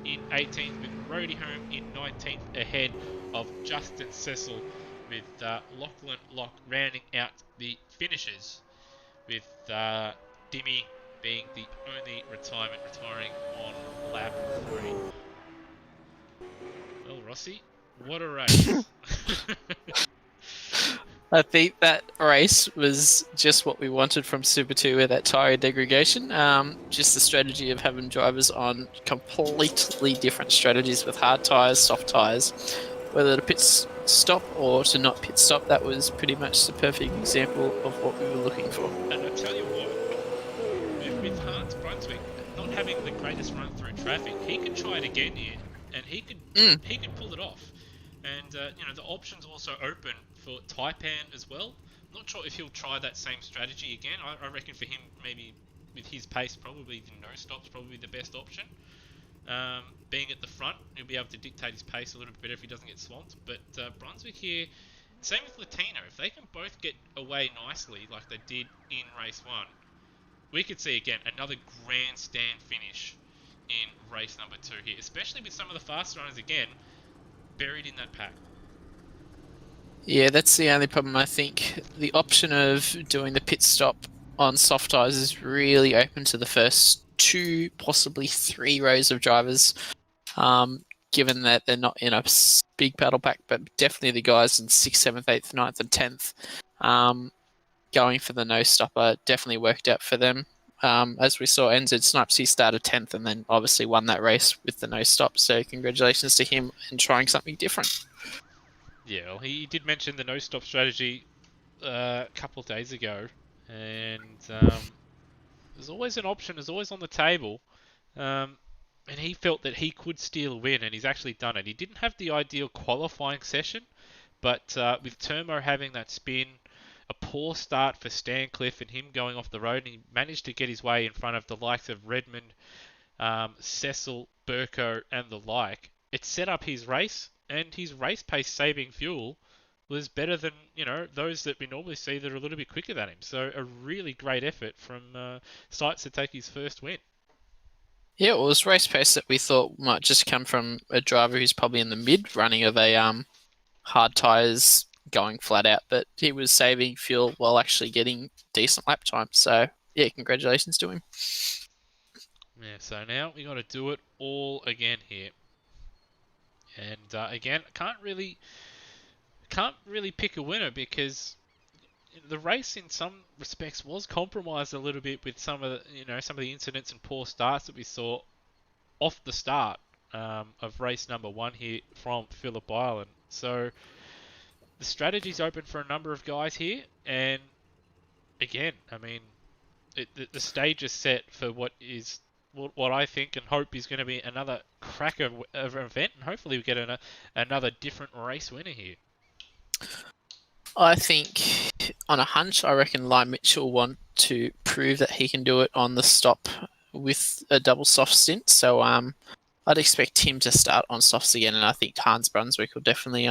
in 18th, with Rody home in 19th, ahead of Justin Cecil, with Lachlan Locke rounding out the finishes, with Dimmy being the only retiring on lap 3. Well, Rossi, what a race. I think that race was just what we wanted from Super 2 with that tyre degradation. Just the strategy of having drivers on completely different strategies with hard tyres, soft tyres. Whether to pit stop or to not pit stop, that was pretty much the perfect example of what we were looking for. And I tell you what, with Hans Brunswick not having the greatest run through traffic, he could try it again here, and he could pull it off. And the options also open for Taipan as well. Not sure if he'll try that same strategy again. I reckon for him, maybe with his pace, probably the no stop's probably the best option. Being at the front, he'll be able to dictate his pace a little bit better if he doesn't get swamped. But Brunswick here, same with Latino. If they can both get away nicely like they did in race 1, we could see again another grandstand finish in race number 2 here, especially with some of the fast runners again buried in that pack. Yeah, that's the only problem. I think the option of doing the pit stop on soft tyres is really open to the first 2, possibly 3 rows of drivers, given that they're not in a big battle pack, but definitely the guys in 6th, 7th, 8th, 9th, and 10th going for the no stopper definitely worked out for them. As we saw, NZ Snipes, he started 10th and then obviously won that race with the no stop. So congratulations to him in trying something different. Yeah, well, he did mention the no-stop strategy a couple of days ago, and there's always an option, there's always on the table, and he felt that he could steal a win, and he's actually done it. He didn't have the ideal qualifying session, but with Turmo having that spin, a poor start for Stancliffe and him going off the road, and he managed to get his way in front of the likes of Redmond, Cecil, Burko, and the like. It set up his race, and his race pace saving fuel was better than those that we normally see that are a little bit quicker than him. So a really great effort from Sights to take his first win. Yeah, it was race pace that we thought might just come from a driver who's probably in the mid running of a hard tyres going flat out, but he was saving fuel while actually getting decent lap time. So yeah, congratulations to him. Yeah, so now we got to do it all again here. And again, can't really pick a winner because the race in some respects was compromised a little bit with some of the incidents and poor starts that we saw off the start of race number 1 here from Phillip Island. So the strategy's open for a number of guys here, and again, I mean, the stage is set for what I think and hope is going to be another cracker of an event, and hopefully we get another different race winner here. I think, on a hunch, I reckon Lyle Mitchell want to prove that he can do it on the stop with a double soft stint. So I'd expect him to start on softs again, and I think Hans Brunswick will definitely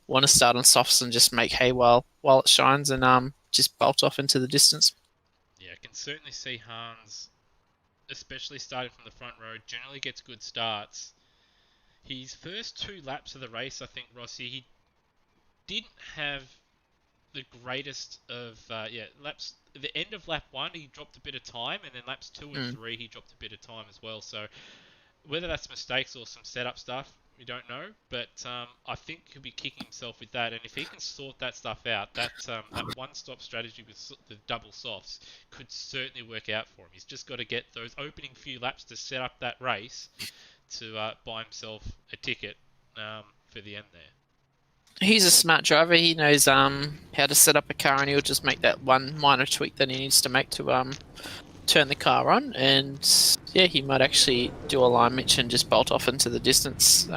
want to start on softs and just make hay while it shines and just bolt off into the distance. Yeah, I can certainly see Hans, especially starting from the front row, generally gets good starts. His first 2 laps of the race, I think, Rossi, he didn't have the greatest of laps. At the end of lap 1, he dropped a bit of time, and then laps 2 and 3, he dropped a bit of time as well. So whether that's mistakes or some setup stuff, we don't know. But I think he'll be kicking himself with that. And if he can sort that stuff out, that one-stop strategy with the double softs could certainly work out for him. He's just got to get those opening few laps to set up that race to buy himself a ticket for the end there. He's a smart driver. He knows how to set up a car, and he'll just make that one minor tweak that he needs to make to turn the car on. And yeah, he might actually do a line mitch and just bolt off into the distance,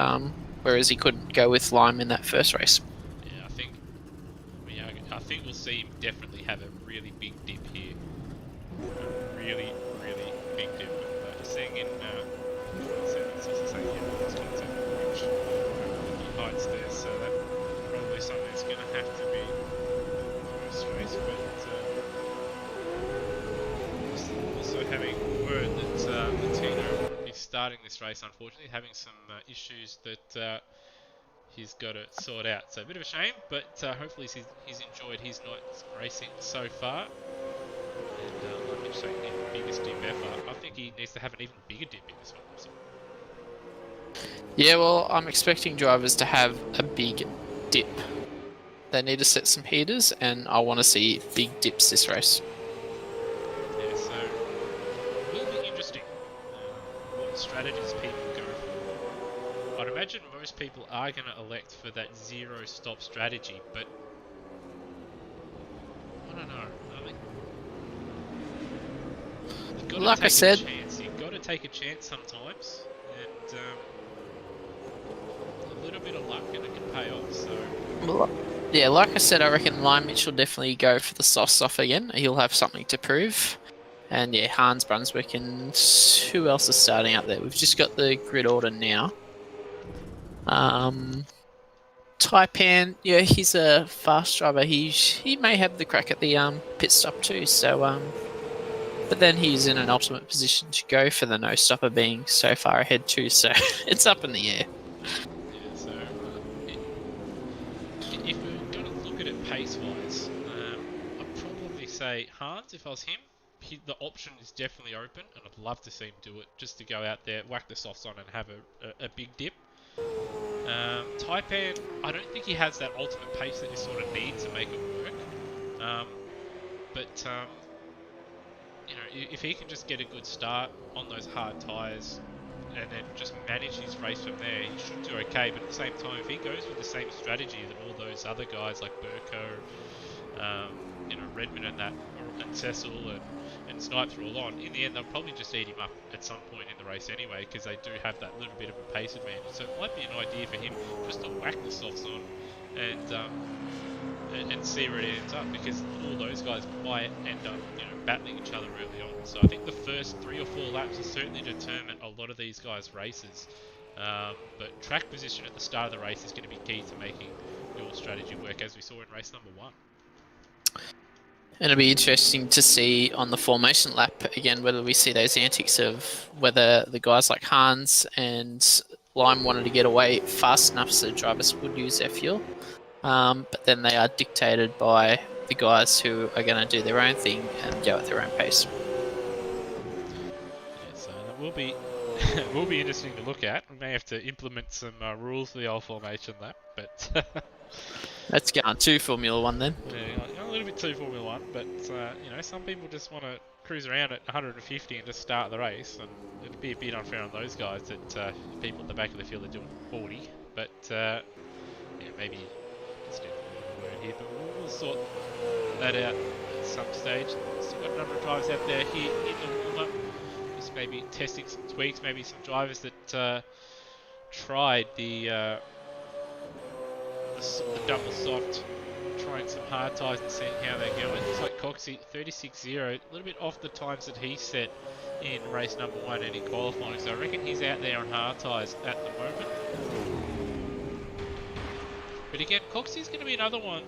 whereas he couldn't go with Lime in that first race. Yeah, I think we'll see him definitely have a really big dip here. A really, really big dip. Seeing in he hides there, so that probably something that's going to have to be first race. But also having word that Latino is starting this race, unfortunately, having some issues that he's got to sort out. So a bit of a shame, but hopefully he's enjoyed his night's racing so far. And I'm saying the biggest dip ever. I think he needs to have an even bigger dip in this one. So. Yeah, well, I'm expecting drivers to have a big dip. They need to set some heaters, and I want to see big dips this race. Yeah, so it will be interesting what strategies people go for. I'd imagine most people are going to elect for that zero stop strategy, but I don't know. I mean, you've got to like take I said, a chance. You've got to take a chance sometimes, and a little bit of luck and it can pay off. So yeah, like I said, I reckon Lime Mitch will definitely go for the soft off again. He'll have something to prove. And yeah, Hans Brunswick, and who else is starting up there? We've just got the grid order now. Taipan, yeah, he's a fast driver. He may have the crack at the pit stop too. So but then he's in an ultimate position to go for the no stopper, being so far ahead too. So it's up in the air. Yeah, so if we're going to look at it pace-wise, I'd probably say Hans, if I was him. The option is definitely open, and I'd love to see him do it, just to go out there, whack the softs on and have a big dip. Taipan, I don't think he has that ultimate pace that you sort of need to make it work. But you know, if he can just get a good start on those hard tyres and then just manage his race from there, he should do okay. But at the same time, if he goes with the same strategy that all those other guys like Burko, you know, Redmond and that, and Cecil and Snipes are all on, in the end they'll probably just eat him up at some point in the race anyway, because they do have that little bit of a pace advantage. So it might be an idea for him just to whack the softs on and see where it ends up, because all those guys might end up, you know, battling each other early on. So I think the first 3 or 4 laps will certainly determine a lot of these guys' races. But track position at the start of the race is going to be key to making your strategy work, as we saw in race number 1. And it'll be interesting to see on the formation lap again whether we see those antics of whether the guys like Hans and Lime wanted to get away fast enough so drivers would use their fuel. But then they are dictated by the guys who are going to do their own thing and go at their own pace. Yeah, so that will be will be interesting to look at. We may have to implement some rules for the old formation lap, but Let's get on to Formula One then. Yeah, a little bit too Formula One, but you know, some people just want to cruise around at 150 and just start the race, and it'd be a bit unfair on those guys that people at the back of the field are doing 40. But yeah, maybe instead of word here, but we'll sort that out at some stage. Still got a number of drivers out there here in the warm-up, just maybe testing some tweaks, maybe some drivers that tried the double soft, trying some hard tyres and seeing how they're going. It looks like Coxie 36.0, a little bit off the times that he set in race number 1 and in qualifying, so I reckon he's out there on hard tyres at the moment. But again, Coxie's going to be another one.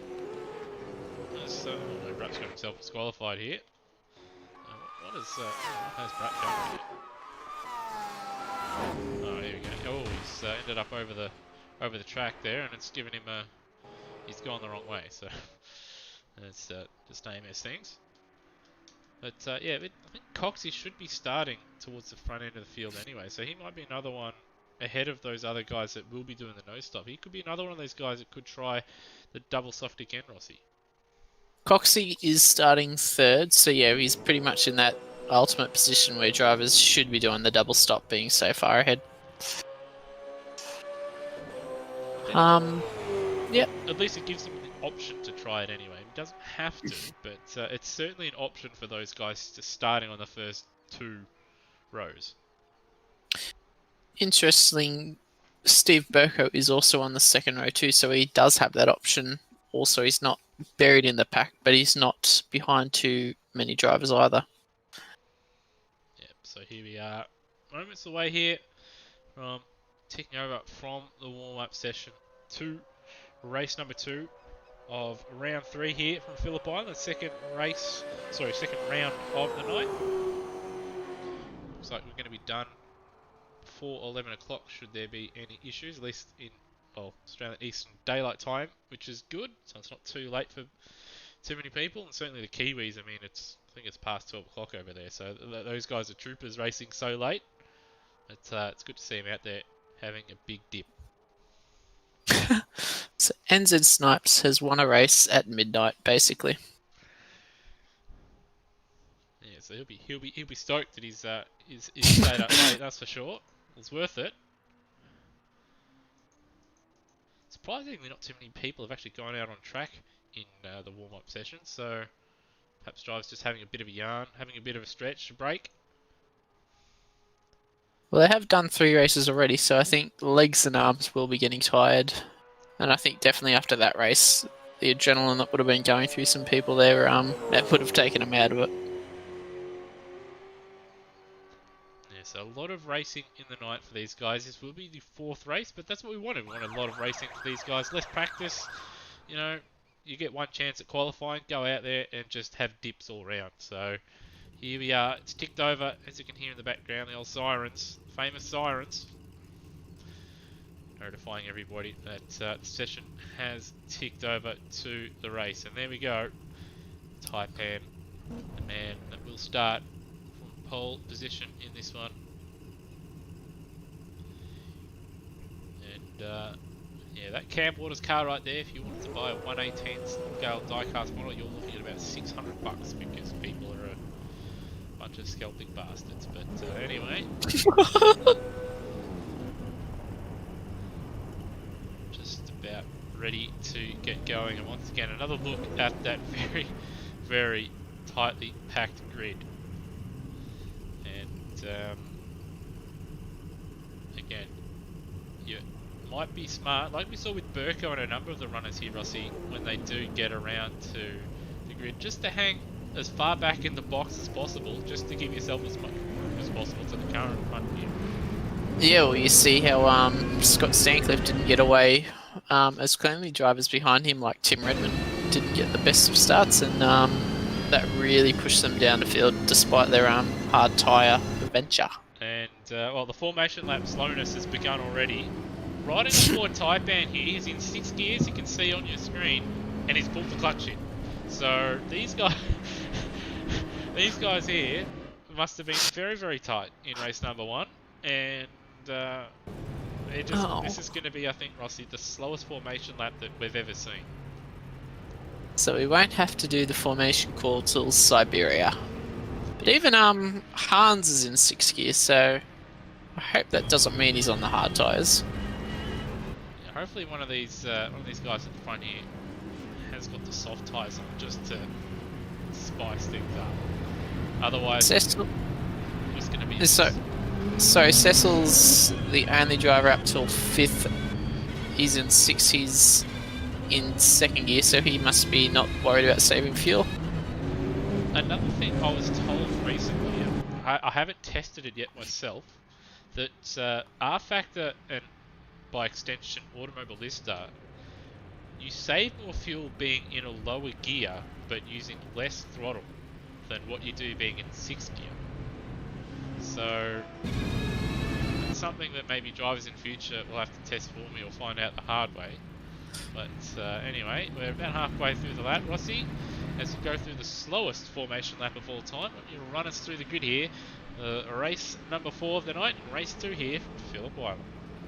So, Brat's got himself disqualified here. What has Brat done here? Oh, here we go. Oh, he's ended up over the track there, and it's given him he's gone the wrong way, so that's just AMS things. But yeah, I think Coxie should be starting towards the front end of the field anyway, so he might be another one ahead of those other guys that will be doing the nose stop. He could be another one of those guys that could try the double soft again, Rossi. Coxie is starting third, so yeah, he's pretty much in that ultimate position where drivers should be doing the double stop, being so far ahead. Yep. At least it gives him the option to try it anyway. He doesn't have to, but it's certainly an option for those guys just starting on the first 2 rows. Interesting, Steve Burko is also on the second row too, so he does have that option. Also, he's not buried in the pack, but he's not behind too many drivers either. Yep, so here we are, moments away here from ticking over from the warm-up session to race number 2 of round 3 here from Phillip Island, the second round of the night. Looks like we're going to be done before 11 o'clock should there be any issues, at least in Australian Eastern Daylight Time, which is good, so it's not too late for too many people, and certainly the Kiwis, I mean, I think it's past 12 o'clock over there, so those guys are troopers racing so late. It's good to see them out there having a big dip. So NZ Snipes has won a race at midnight, basically. Yeah, so he'll be stoked that he's stayed up late. That's for sure. It was worth it. Surprisingly, not too many people have actually gone out on track in the warm-up session. So perhaps drivers just having a bit of a yarn, having a bit of a stretch, a break. Well, they have done 3 races already, so I think legs and arms will be getting tired. And I think definitely after that race, the adrenaline that would have been going through some people there, that would have taken them out of it. so a lot of racing in the night for these guys. This will be the 4th race, but that's what we wanted. We wanted a lot of racing for these guys. Less practice, you know, you get one chance at qualifying, go out there and just have dips all round. So here we are. It's ticked over, as you can hear in the background, the old sirens, famous sirens, notifying everybody that the session has ticked over to the race. And there we go. Taipan, the man that will start from pole position in this one. And yeah, that Cam Waters car right there, if you wanted to buy a 118 scale diecast model, you're looking at about $600 because people are a bunch of scalping bastards. But anyway, just about ready to get going. And once again, another look at that very, very tightly packed grid. And again, you might be smart, like we saw with Burko and a number of the runners here, Rossi, when they do get around to the grid, just to hang as far back in the box as possible, just to give yourself as much room as possible to the car in front of you. Yeah, well, you see how Scott Stancliffe didn't get away as cleanly. Drivers behind him, like Tim Redmond, didn't get the best of starts, and that really pushed them down the field despite their hard tyre adventure. And well, the formation lap slowness has begun already. Riding forward Taipan here, he's in 6 gears, you can see on your screen, and he's pulled the clutch in. So these guys, these guys here must have been very, very tight in race number 1, and this is going to be, I think, Rossi, the slowest formation lap that we've ever seen. So we won't have to do the formation call till Siberia. But even Hans is in 6 gears, so I hope that doesn't mean he's on the hard tyres. Yeah, hopefully one of these guys at the front here has got the soft tyres on just to spice things up. Otherwise, Cecil, it's going to be... so Cecil's the only driver up till 5th. He's in 6th, he's in 2nd gear, so he must be not worried about saving fuel. Another thing I was told recently, I haven't tested it yet myself, that R Factor and by extension Automobilista, you save more fuel being in a lower gear but using less throttle than what you do being in 6th gear. So it's something that maybe drivers in future will have to test for me or find out the hard way. But anyway, we're about halfway through the lap, Rossi, as we go through the slowest formation lap of all time. You'll run us through the grid here. Race number 4 of the night, and race 2 here from Phillip Weiler.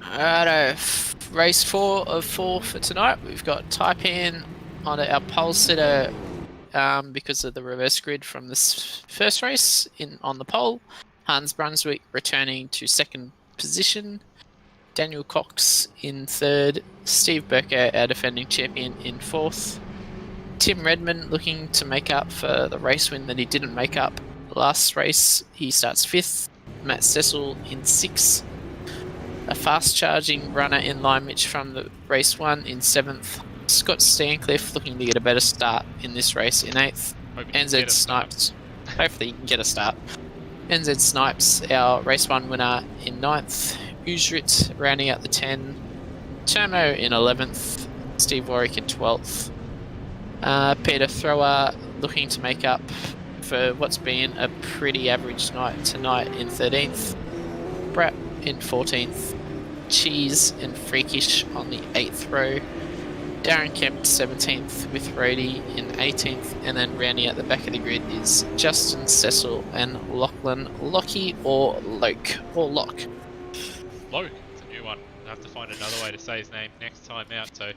Alrighto, race 4 of 4 for tonight. We've got Taipan on our pole sitter because of the reverse grid from this first race on the pole. Hans Brunswick returning to 2nd position. Daniel Cox in 3rd. Steve Burko, our defending champion, in 4th. Tim Redmond looking to make up for the race win that he didn't make up last race. He starts 5th. Matt Cecil in 6th. A fast-charging runner in Limewich from the race 1 in 7th. Scott Stancliffe looking to get a better start in this race in 8th. NZ Snipes. Hopefully he can get a start. NZ Snipes, our race 1 winner, in 9th. Usrit rounding out the 10. Termo in 11th. Steve Warwick in 12th. Peter Thrower looking to make up for what's been a pretty average night tonight in 13th. Brett in 14th. Cheese and Freakish on the 8th row. Darren Kemp 17th with Rody in 18th, and then rounding out the back of the grid is Justin Cecil and Lachlan Lockie or Loke or Locke. Loke, it's a new one. I'll have to find another way to say his name next time out. So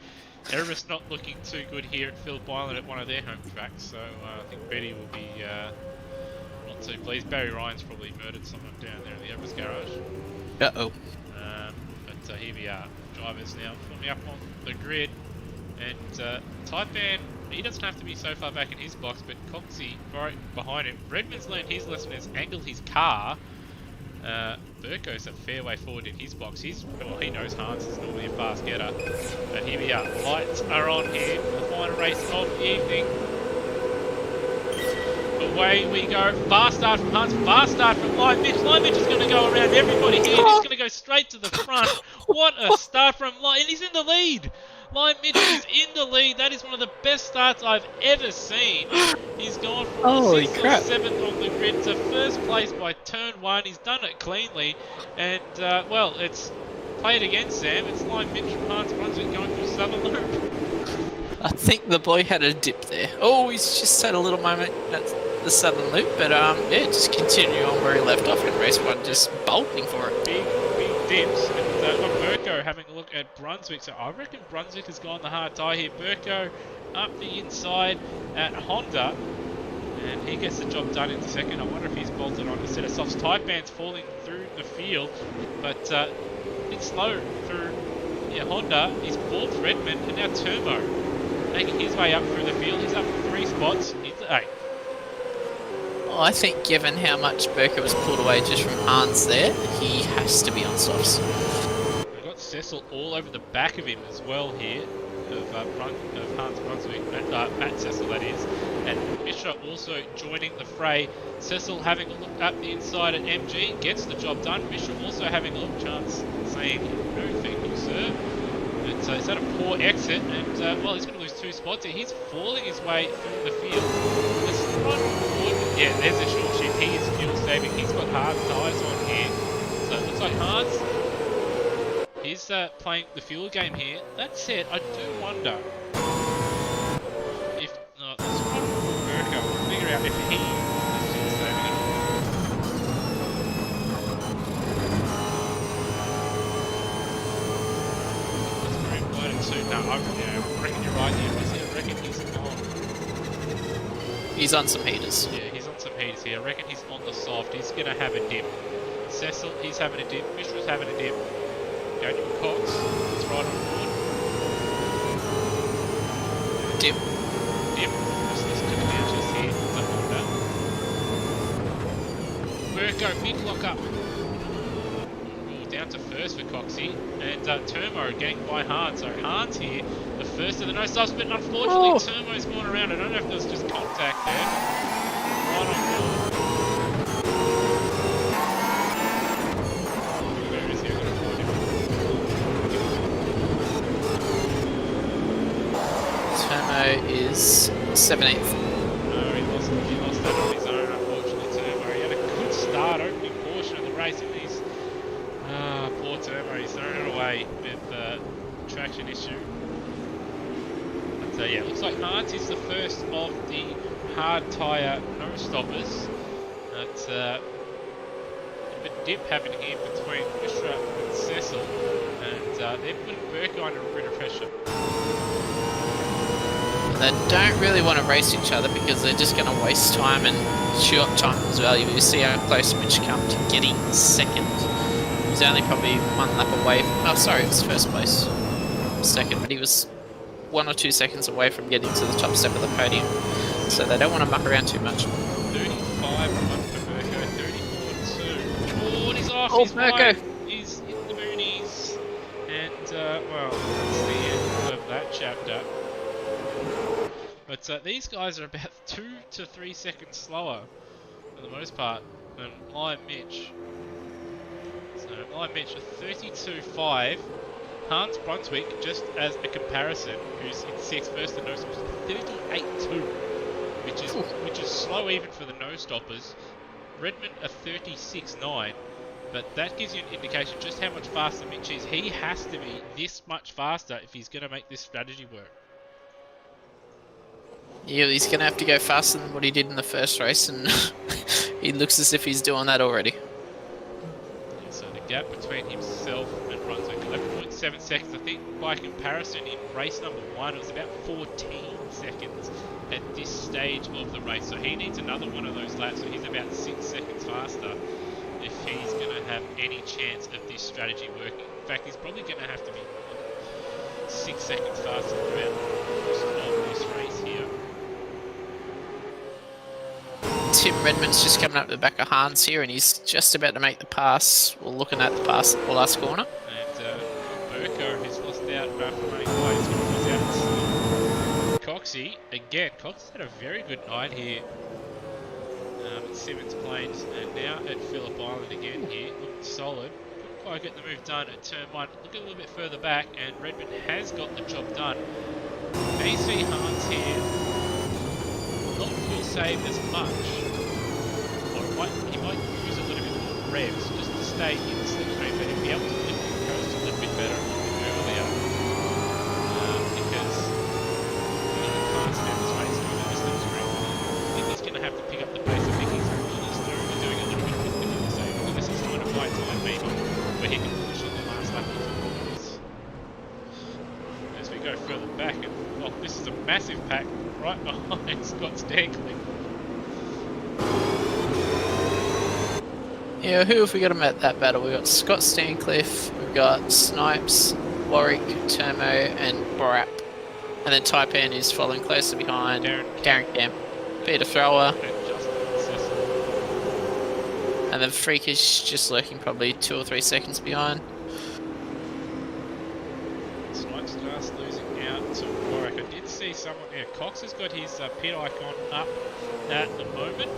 Erebus not looking too good here at Phillip Island at one of their home tracks, so I think Betty will be not too pleased. Barry Ryan's probably murdered someone down there in the Erebus garage. Uh-oh. But here we are. Drivers now forming up on the grid. And Taipan, he doesn't have to be so far back in his box, but Coxie right behind him. Redmond's learned his lesson, has angled his car. Burko's a fair way forward in his box. He knows Hans is normally a fast getter. But here we are. Lights are on here for the final race of the evening. But away we go. Fast start from Hans, fast start from Live Mitch. Live Mitch is going to go around everybody here. He's going to go straight to the front. What a start from Live, and he's in the lead. Live Mitch is in the lead. That is one of the best starts I've ever seen. He's gone from Holy 6th or crap. 7th on the grid to first place by turn 1. He's done it cleanly, and well, it's play it again, Sam. It's Live Mitch from Hans Brunswick going through Southern Loop. I think the boy had a dip there. Oh, he's just had a little moment at the Southern Loop, but yeah, just continue on where he left off in race 1, just bolting for it. Big dips, and Burko having a look at Brunswick, so I reckon Brunswick has gone the hard tie here. Burko up the inside at Honda, and he gets the job done into second. I wonder if he's bolted on a set of softs. Type bands falling through the field, but it's slow through Honda. He's fourth, Redmond, and now Turbo making his way up through the field. He's up 3 spots into 8. Well, I think given how much Burker was pulled away just from Hans there, he has to be on softs. We've got Cecil all over the back of him as well here, of Hans Brunswick, Matt Cecil that is, and Mishra also joining the fray. Cecil having a look up the inside at MG, gets the job done. Mishra also having a look, Chance saying, no thank you sir. And so he's had a poor exit, and well, he's going to lose 2 spots here. He's falling his way through the field. Yeah, there's a short shift. He is fuel saving. He's got hard tyres on here. So it looks like Hans is playing the fuel game here. That said, I do wonder if America will figure out if he is fuel saving at all. No, I reckon you're right here. I reckon he's on. He's on some heaters. Yeah, he's on some heaters here. I reckon he's on the soft. He's going to have a dip. Cecil, he's having a dip. Mishra's having a dip. Going to Cox. It's right on board. Dip. Just listen to the vouchers here. The Honda. Burko, big lock up. Down to first for Coxie, and Turmo getting by Hans. So Hans here, the first of the no stops, but unfortunately Turmo's gone around. I don't know if there was just contact there. Right on board. Where is he? I'm going to find Turmo him. is 17th. No, he lost that on his own, unfortunately, Turmo. He had a good start, opening portion of the race in these. Poor Turbo, he's thrown it away with traction issue. But yeah, it looks like Hans is the first of the hard tyre no stoppers. But a dip happening here between Mishra and Cecil, and they're putting Burko under a bit of pressure. They don't really want to race each other because they're just going to waste time and short time as well. You see how close Mitch come to getting second. He's only probably 1 lap away from, oh sorry, it was first place. Second, but he was 1 or 2 seconds away from getting to the top step of the podium. So they don't want to muck around too much. 35 for Burko, 34-2. Oh, and he's off, Oh, he's Burko! wide. He's in the boonies. And, well, that's the end of that chapter. But these guys are about 2 to 3 seconds slower, for the most part, than Lion Mitch. So Lion Mitch at 32.5. Hans Brunswick, just as a comparison, who's in 6th, first to no stoppers, 38.2, which is slow even for the no stoppers. Redmond a 36.9, but that gives you an indication just how much faster Mitch is. He has to be this much faster if he's going to make this strategy work. Yeah, he's going to have to go faster than what he did in the first race, and he looks as if he's doing that already. Yeah, so the gap between himself and Brunswick, 11.7 seconds. I think by comparison, in race number 1, it was about 14 seconds at this stage of the race. So he needs another one of those laps, so he's about 6 seconds faster if he's going to have any chance of this strategy working. In fact, he's probably going to have to be 6 seconds faster throughout most of this race here. Tim Redmond's just coming up the back of Hans here, and he's just about to make the pass. We're looking at the pass at the last corner. And Burko has lost out after running away. He's going to lose out. Coxie, again, Coxie's had a very good night here. At Simmons Plains, and now at Phillip Island again here, looking solid. Couldn't quite get the move done at turn 1. Look a little bit further back, and Redmond has got the job done. May see Hans here not fuel saved as much, or he might use a little bit more revs just to stay in the slipstream, but he'll be able to lift the coast a little bit better a little bit earlier, because he can't stand this race going in the slipstream. I think he's going to have to pick up the pace. I think he's actually doing a little bit quicker than the same, unless he's trying to buy time maybe where he can push on the last lap as we go further back. And oh, this is a massive pack right behind Scott Stankley. Yeah, who have we got him at that battle? We've got Scott Stancliffe, we've got Snipes, Warwick, Termo, and Borap. And then Taipan is following closer behind Darren Camp, Peter Thrower, and then Freakish just lurking probably 2 or 3 seconds behind. Snipes just losing out to Warwick. I did see someone there. Cox has got his pit icon up at the moment.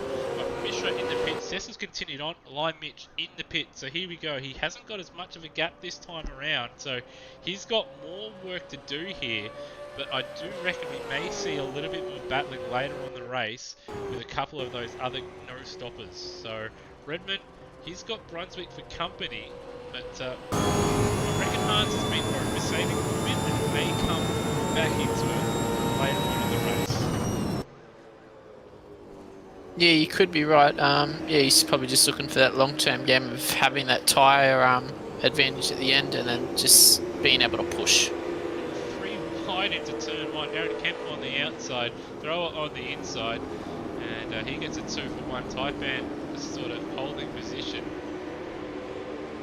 Mishra in the pit. Cecil's continued on. Line Mitch in the pit. So here we go. He hasn't got as much of a gap this time around. So he's got more work to do here. But I do reckon we may see a little bit more battling later on the race with a couple of those other no-stoppers. So Redmond, he's got Brunswick for company. But I reckon Hans has been oversaving a bit and may come back into it later on in the race. Yeah, you could be right. Yeah, he's probably just looking for that long-term game of having that tyre advantage at the end and then just being able to push. Free wide into turn 1. Darren Kemp on the outside, Thrower on the inside, and he gets a 2 for 1. Taipan just sort of holding position.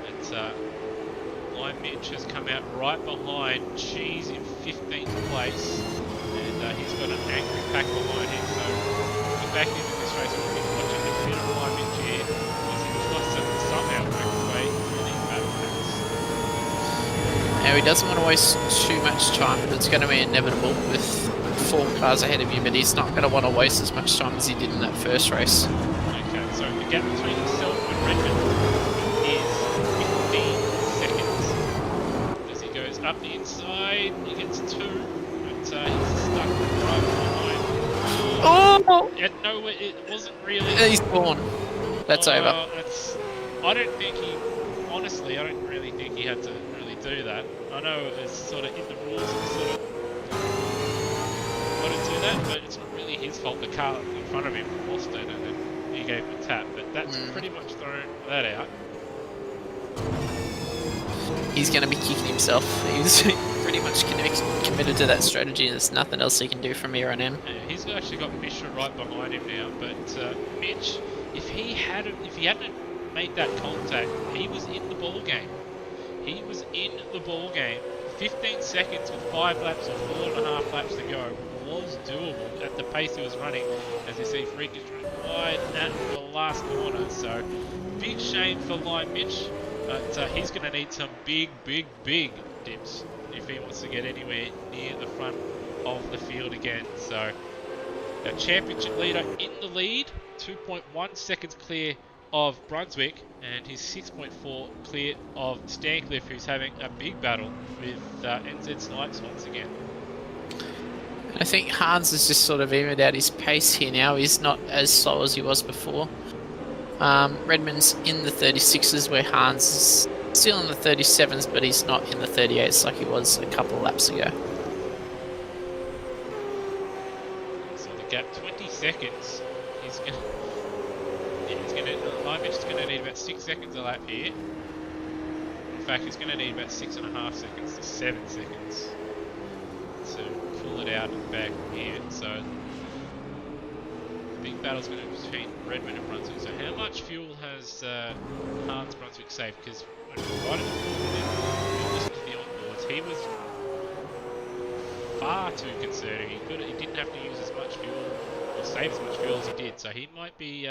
But Line Mitch has come out right behind Cheese in 15th place, and he's got an angry pack behind him. So looking back into this race, we'll be watching a bit of Line Mitch here as he tries to somehow work his way through these battle packs. Now he doesn't want to waste too much time, but it's going to be inevitable with 4 cars ahead of you, but he's not going to want to waste as much time as he did in that first race. Okay, so the gap between himself and Redmond is 15 seconds. As he goes up the inside, he gets 2, but he's stuck right behind. Oh! It wasn't really... He's gone. That's over. I don't think honestly, I don't really think he had to really do that. I know it's sort of in the rules, it's sort of got to do that, but it's not really his fault. The car in front of him lost it and then he gave him a tap, but that's pretty much thrown that out. He's going to be kicking himself. He's pretty much committed to that strategy. There's nothing else he can do from here on in. Yeah, he's actually got Mishra right behind him now, but Mitch, if he hadn't made that contact, he was in the ball game. He was in the ball game. 15 seconds with 5 laps or 4.5 laps to go was doable at the pace he was running. As you see, Freak is running wide at the last corner. So big shame for Line Mitch, but he's going to need some big dips if he wants to get anywhere near the front of the field again. So our championship leader in the lead, 2.1 seconds clear of Brunswick, and he's 6.4 clear of Stancliffe, who's having a big battle with NZ Snipes once again. I think Hans has just sort of evened out his pace here now. He's not as slow as he was before. Redmond's in the 36s, where Hans is still in the 37s, but he's not in the 38s like he was a couple of laps ago. So the gap 20 seconds. He's going to Mitch's going to need about 6 seconds a lap here. In fact, he's going to need about 6.5 seconds to 7 seconds to pull it out and back here. So the big battle's going to be between Redmond and Brunswick. So how much fuel has Hans Brunswick saved? Because when we were right at the beginning, we listened to the onboards, he was far too conservative. He didn't have to use as much fuel or save as much fuel as he did. So he might be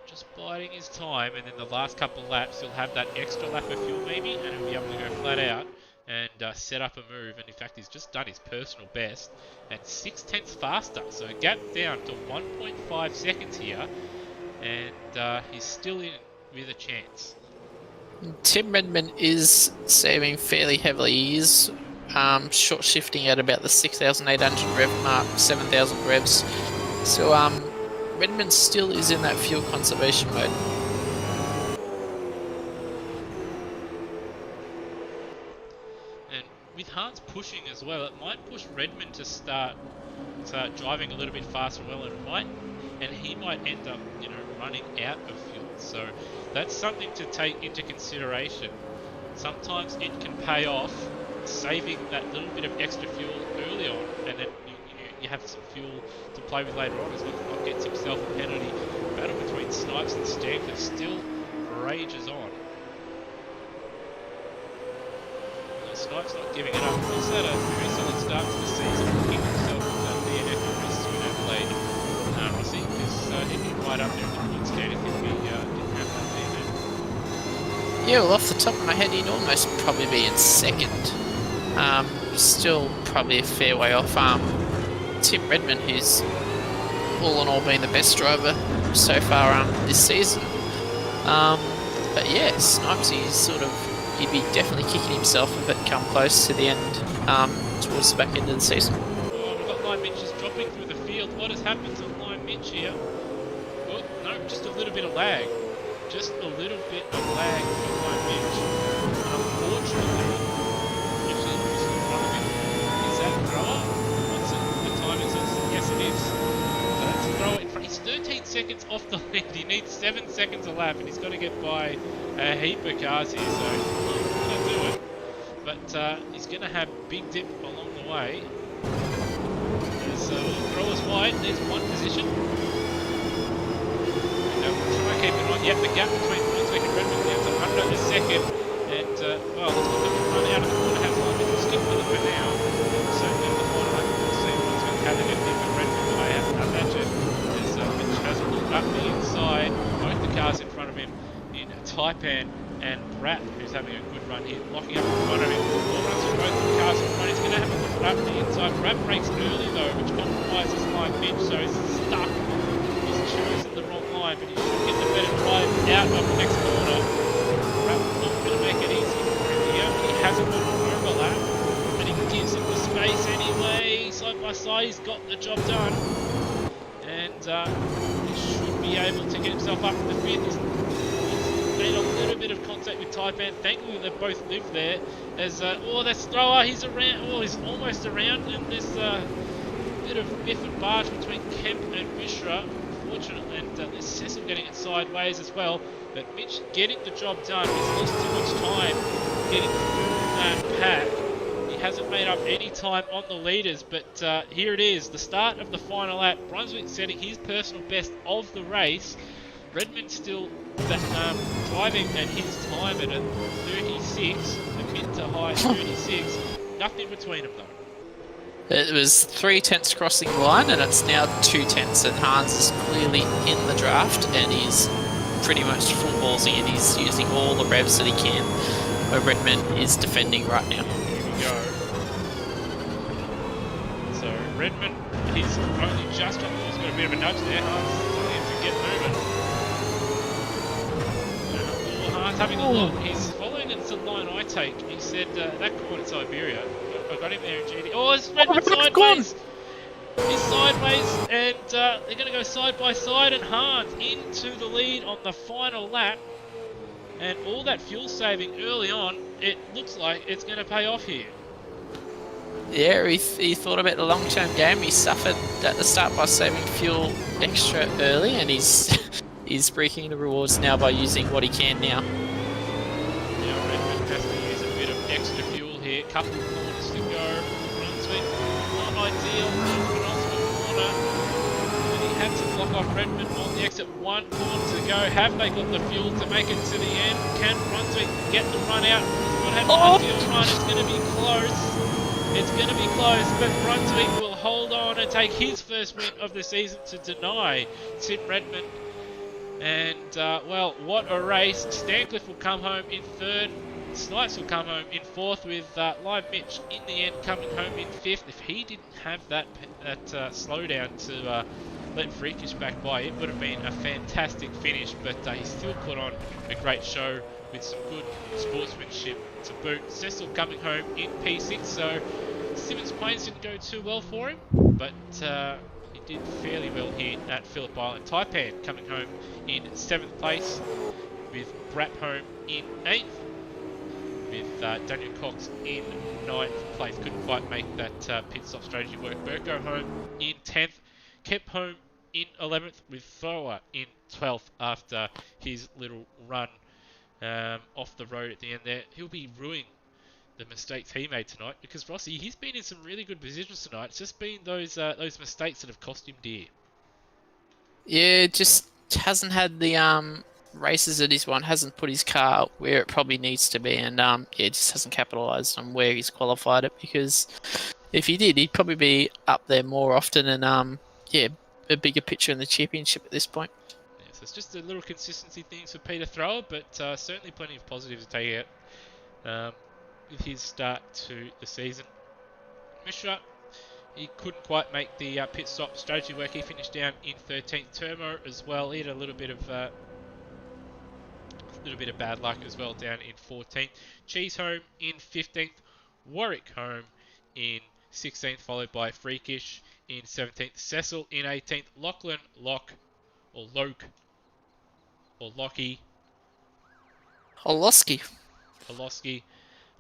just biding his time, and then the last couple of laps he'll have that extra lap of fuel maybe, and he'll be able to go flat out. and set up a move. And in fact, he's just done his personal best and 6/10 faster. So gap down to 1.5 seconds here, and he's still in with a chance. Tim Redmond is saving fairly heavily. He's short shifting at about the 6,800 rev mark, 7,000 revs. So Redmond still is in that fuel conservation mode. And with Hans pushing as well, it might push Redmond to start driving a little bit faster, and he might end up, running out of fuel. So that's something to take into consideration. Sometimes it can pay off saving that little bit of extra fuel early on, and then you have some fuel to play with later on as well. Gets himself a penalty. Battle between Snipes and Stanker still rages on. Snipes not giving it up. He's had a very solid start to the season, looking himself with that DNF and race to Adelaide. Rossi, because he'd be right up there in the point standing if we didn't have that DNF. Yeah, well, off the top of my head, he'd almost probably be in second. Still probably a fair way off Tim Redmond, who's all in all been the best driver so far this season. But yeah, Snipes, he'd be definitely kicking himself if it come close to the end, towards the back end of the season. Oh, we've got Lion Mitch just dropping through the field. What has happened to Lion Mitch here? Oh, no, just a little bit of lag. Just a little bit of lag for Lion Mitch. Unfortunately, actually, just in front of him. Is that thrower? What's it? The time is it? Yes, it is. So that's a thrower in front. He's 13 seconds off the lead. He needs 7 seconds a lap, and he's got to get by a heap of cars here, so he's going to do it. But he's going to have big dip along the way. There's throwers wide. There's one position. Try and keep it on. Yep, the gap between Brunswick and Redmond down to under a second. And, well, let's look at the run out of the corner. Has one bit to skip with it for now. So, in the corner, I can see Brunswick having a dip, and Redmond I haven't done that yet. As Mitch has a look up the inside. Both the cars in front of him in Taipan and Brat, who's having a good run here, locking up in front of him. All runs with both the cars in front. He's going to have a look up the inside. Brat breaks early though, which compromises Lion Mitch, so he's stuck. He's chosen the wrong line, but he should get the better drive out of the next corner. Brat not going to make it easy for him here, but he hasn't got an overlap, and he gives him the space anyway. Side by side, he's got the job done, and he should be able to get himself up to the fifth. He's made a little bit of contact with Taipan. Thankfully, they both live there. As that's thrower. He's around. Oh, he's almost around, and there's a bit of biff and barge between Kemp and Mishra. Unfortunately, and there's Cecil getting it sideways as well. But Mitch getting the job done. He's lost too much time getting through that pack. He hasn't made up any time on the leaders, but here it is, the start of the final lap. Brunswick setting his personal best of the race. Redmond still driving at his time at a 36, a mid to high 36. Nothing between them though. It was 3 tenths crossing the line, and it's now 2 tenths, and Hans is clearly in the draft, and he's pretty much full ballsy, and he's using all the revs that he can, where Redmond is defending right now. Here we go. So Redmond, he's only just dropped. He's got a bit of a nudge there. Hans telling him to get moving. Hans having a look. He's following it to the line I take. He said that caught at Siberia. I got him there in GD. Oh, it's Redmond sideways. He's sideways, and they're going to go side by side, and Hans into the lead on the final lap. And all that fuel saving early on, it looks like it's going to pay off here. Yeah, he thought about the long-term game. He suffered at the start by saving fuel extra early, and he's reaping the rewards now by using what he can now. Now Redmond has to use a bit of extra fuel here. Couple of corners to go. Brunswick, not ideal. Penultimate corner. And he had to block off Redmond on the exit. 1 corner to go. Have they got the fuel to make it to the end? Can Brunswick get the run out? He's got to have an ideal run. It's going to be close. It's going to be close, but Brunswick will hold on and take his first win of the season to deny Tim Redmond. And, well, what a race. Stancliffe will come home in third. Snipes will come home in 4th with Live Mitch in the end coming home in 5th. If he didn't have that slowdown to let Freakish back by, it would have been a fantastic finish, but he still put on a great show with some good sportsmanship to boot. Cecil coming home in P6, so Simmons Plains didn't go too well for him, but he did fairly well here at Phillip Island. Taipan coming home in 7th place with Brap home in 8th, with Daniel Cox in 9th place. Couldn't quite make that pit stop strategy work. Burko home in 10th. Kep home in 11th, with Thrower in 12th after his little run off the road at the end there. He'll be ruining the mistakes he made tonight, because Rossi, he's been in some really good positions tonight. It's just been those mistakes that have cost him dear. Yeah, just hasn't had the races that he's won, hasn't put his car where it probably needs to be, and just hasn't capitalised on where he's qualified it, because if he did, he'd probably be up there more often and a bigger picture in the championship at this point. Yeah, so it's just a little consistency things for Peter Thrower, but certainly plenty of positives to take out with his start to the season. Mishra, he couldn't quite make the pit stop strategy work. He finished down in 13th. Termo as well. He had a little bit of bad luck as well, down in 14th. Cheese home in 15th. Warwick home in 16th, followed by Freakish in 17th. Cecil in 18th. Lachlan, Lock, or Loke, or Lockie. Holosky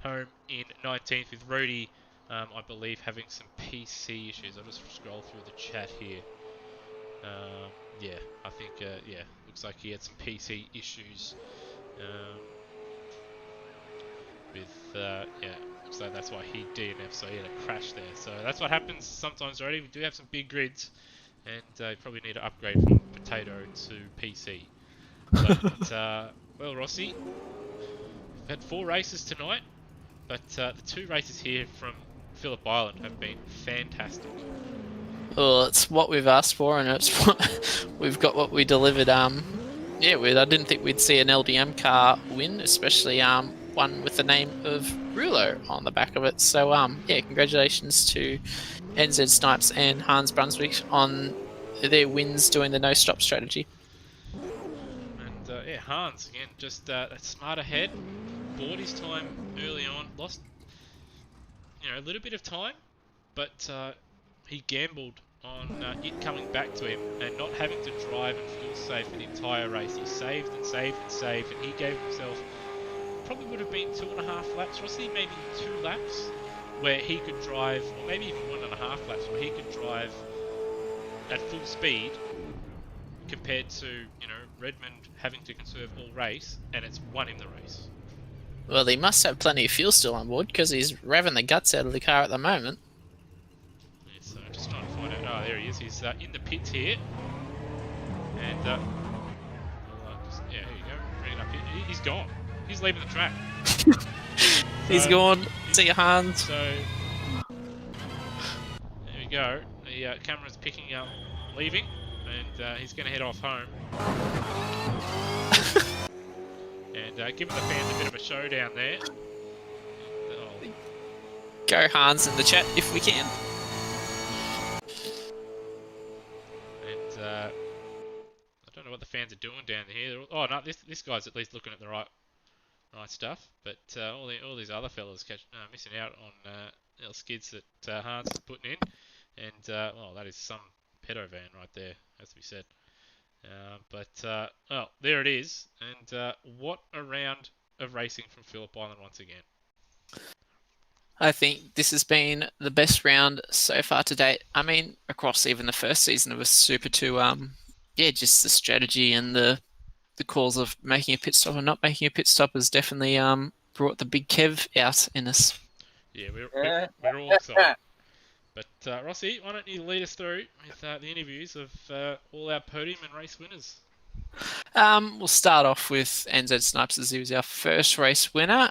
home in 19th, with Rody, I believe, having some PC issues. I'll just scroll through the chat here. I think, looks like he had some PC issues. Looks like that's why he DNF, so he had a crash there. So that's what happens sometimes already. We do have some big grids, and you probably need to upgrade from potato to PC. But, well, Rossi, we've had 4 races tonight, but the 2 races here from Phillip Island have been fantastic. Well, it's what we've asked for, and it's what we've got. What we delivered. I didn't think we'd see an LDM car win, especially one with the name of Rulo on the back of it. So congratulations to NZ Snipes and Hans Brunswick on their wins doing the no-stop strategy. And Hans again, just a smart ahead, bought his time early on, lost a little bit of time, but he gambled on it coming back to him and not having to drive and fuel save for the entire race. He saved and saved and saved, and he gave himself, probably would have been 2.5 laps, Rossi, maybe 2 laps, where he could drive, or maybe even 1.5 laps, where he could drive at full speed, compared to Redmond having to conserve all race, and it's won him the race. Well, he must have plenty of fuel still on board, because he's revving the guts out of the car at the moment. So just trying to find out. Oh, there he is. He's in the pits here, and here you go. Bring it up here. He's gone. He's leaving the track. He's gone. See you, Hans. So there we go. The camera's picking up, leaving, and he's going to head off home. And giving the fans a bit of a showdown there. Go Hans in the chat if we can. And I don't know what the fans are doing down here. Oh no, this guy's at least looking at the right stuff. But all these other fellas missing out on little skids that Hans is putting in. And that is some pedo van right there, has to be said. There it is. And what a round of racing from Phillip Island once again. I think this has been the best round so far to date. I mean, across even the first season of a Super 2, just the strategy and the calls of making a pit stop and not making a pit stop has definitely brought the big Kev out in us. Yeah, we're all excited. But Rossi, why don't you lead us through with the interviews of all our podium and race winners? We'll start off with NZ Snipes, as he was our first race winner.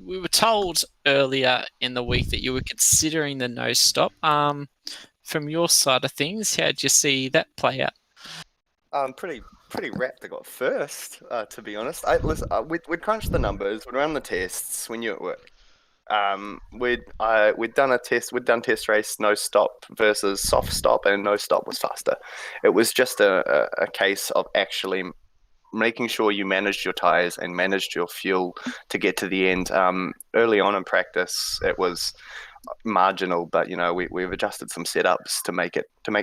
We were told earlier in the week that you were considering the no stop. From your side of things, how did you see that play out? Pretty wrapped. I got first, to be honest. We'd crunched the numbers. We'd run the tests. We knew it worked. We'd done a test. We'd done test race, no stop versus soft stop, and no stop was faster. It was just a case of actually making sure you managed your tires and managed your fuel to get to the end. Early on in practice, it was marginal, but we've adjusted some setups to make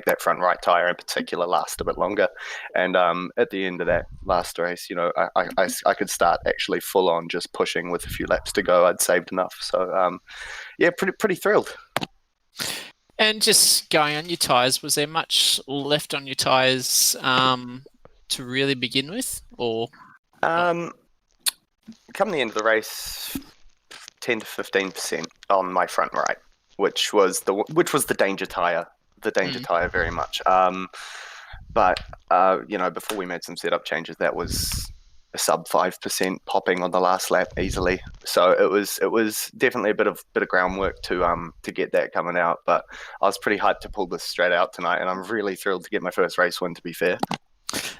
that front right tire in particular last a bit longer. And at the end of that last race, I could start actually full on just pushing with a few laps to go. I'd saved enough, so yeah, pretty thrilled. And just going on your tyres, was there much left on your tyres to really begin with, or? Come the end of the race, 10 to 15% on my front right, which was the danger tire, tire very much. But before we made some setup changes, that was a sub 5% popping on the last lap easily. So it was definitely a bit of groundwork to get that coming out. But I was pretty hyped to pull this straight out tonight, and I'm really thrilled to get my first race win, to be fair.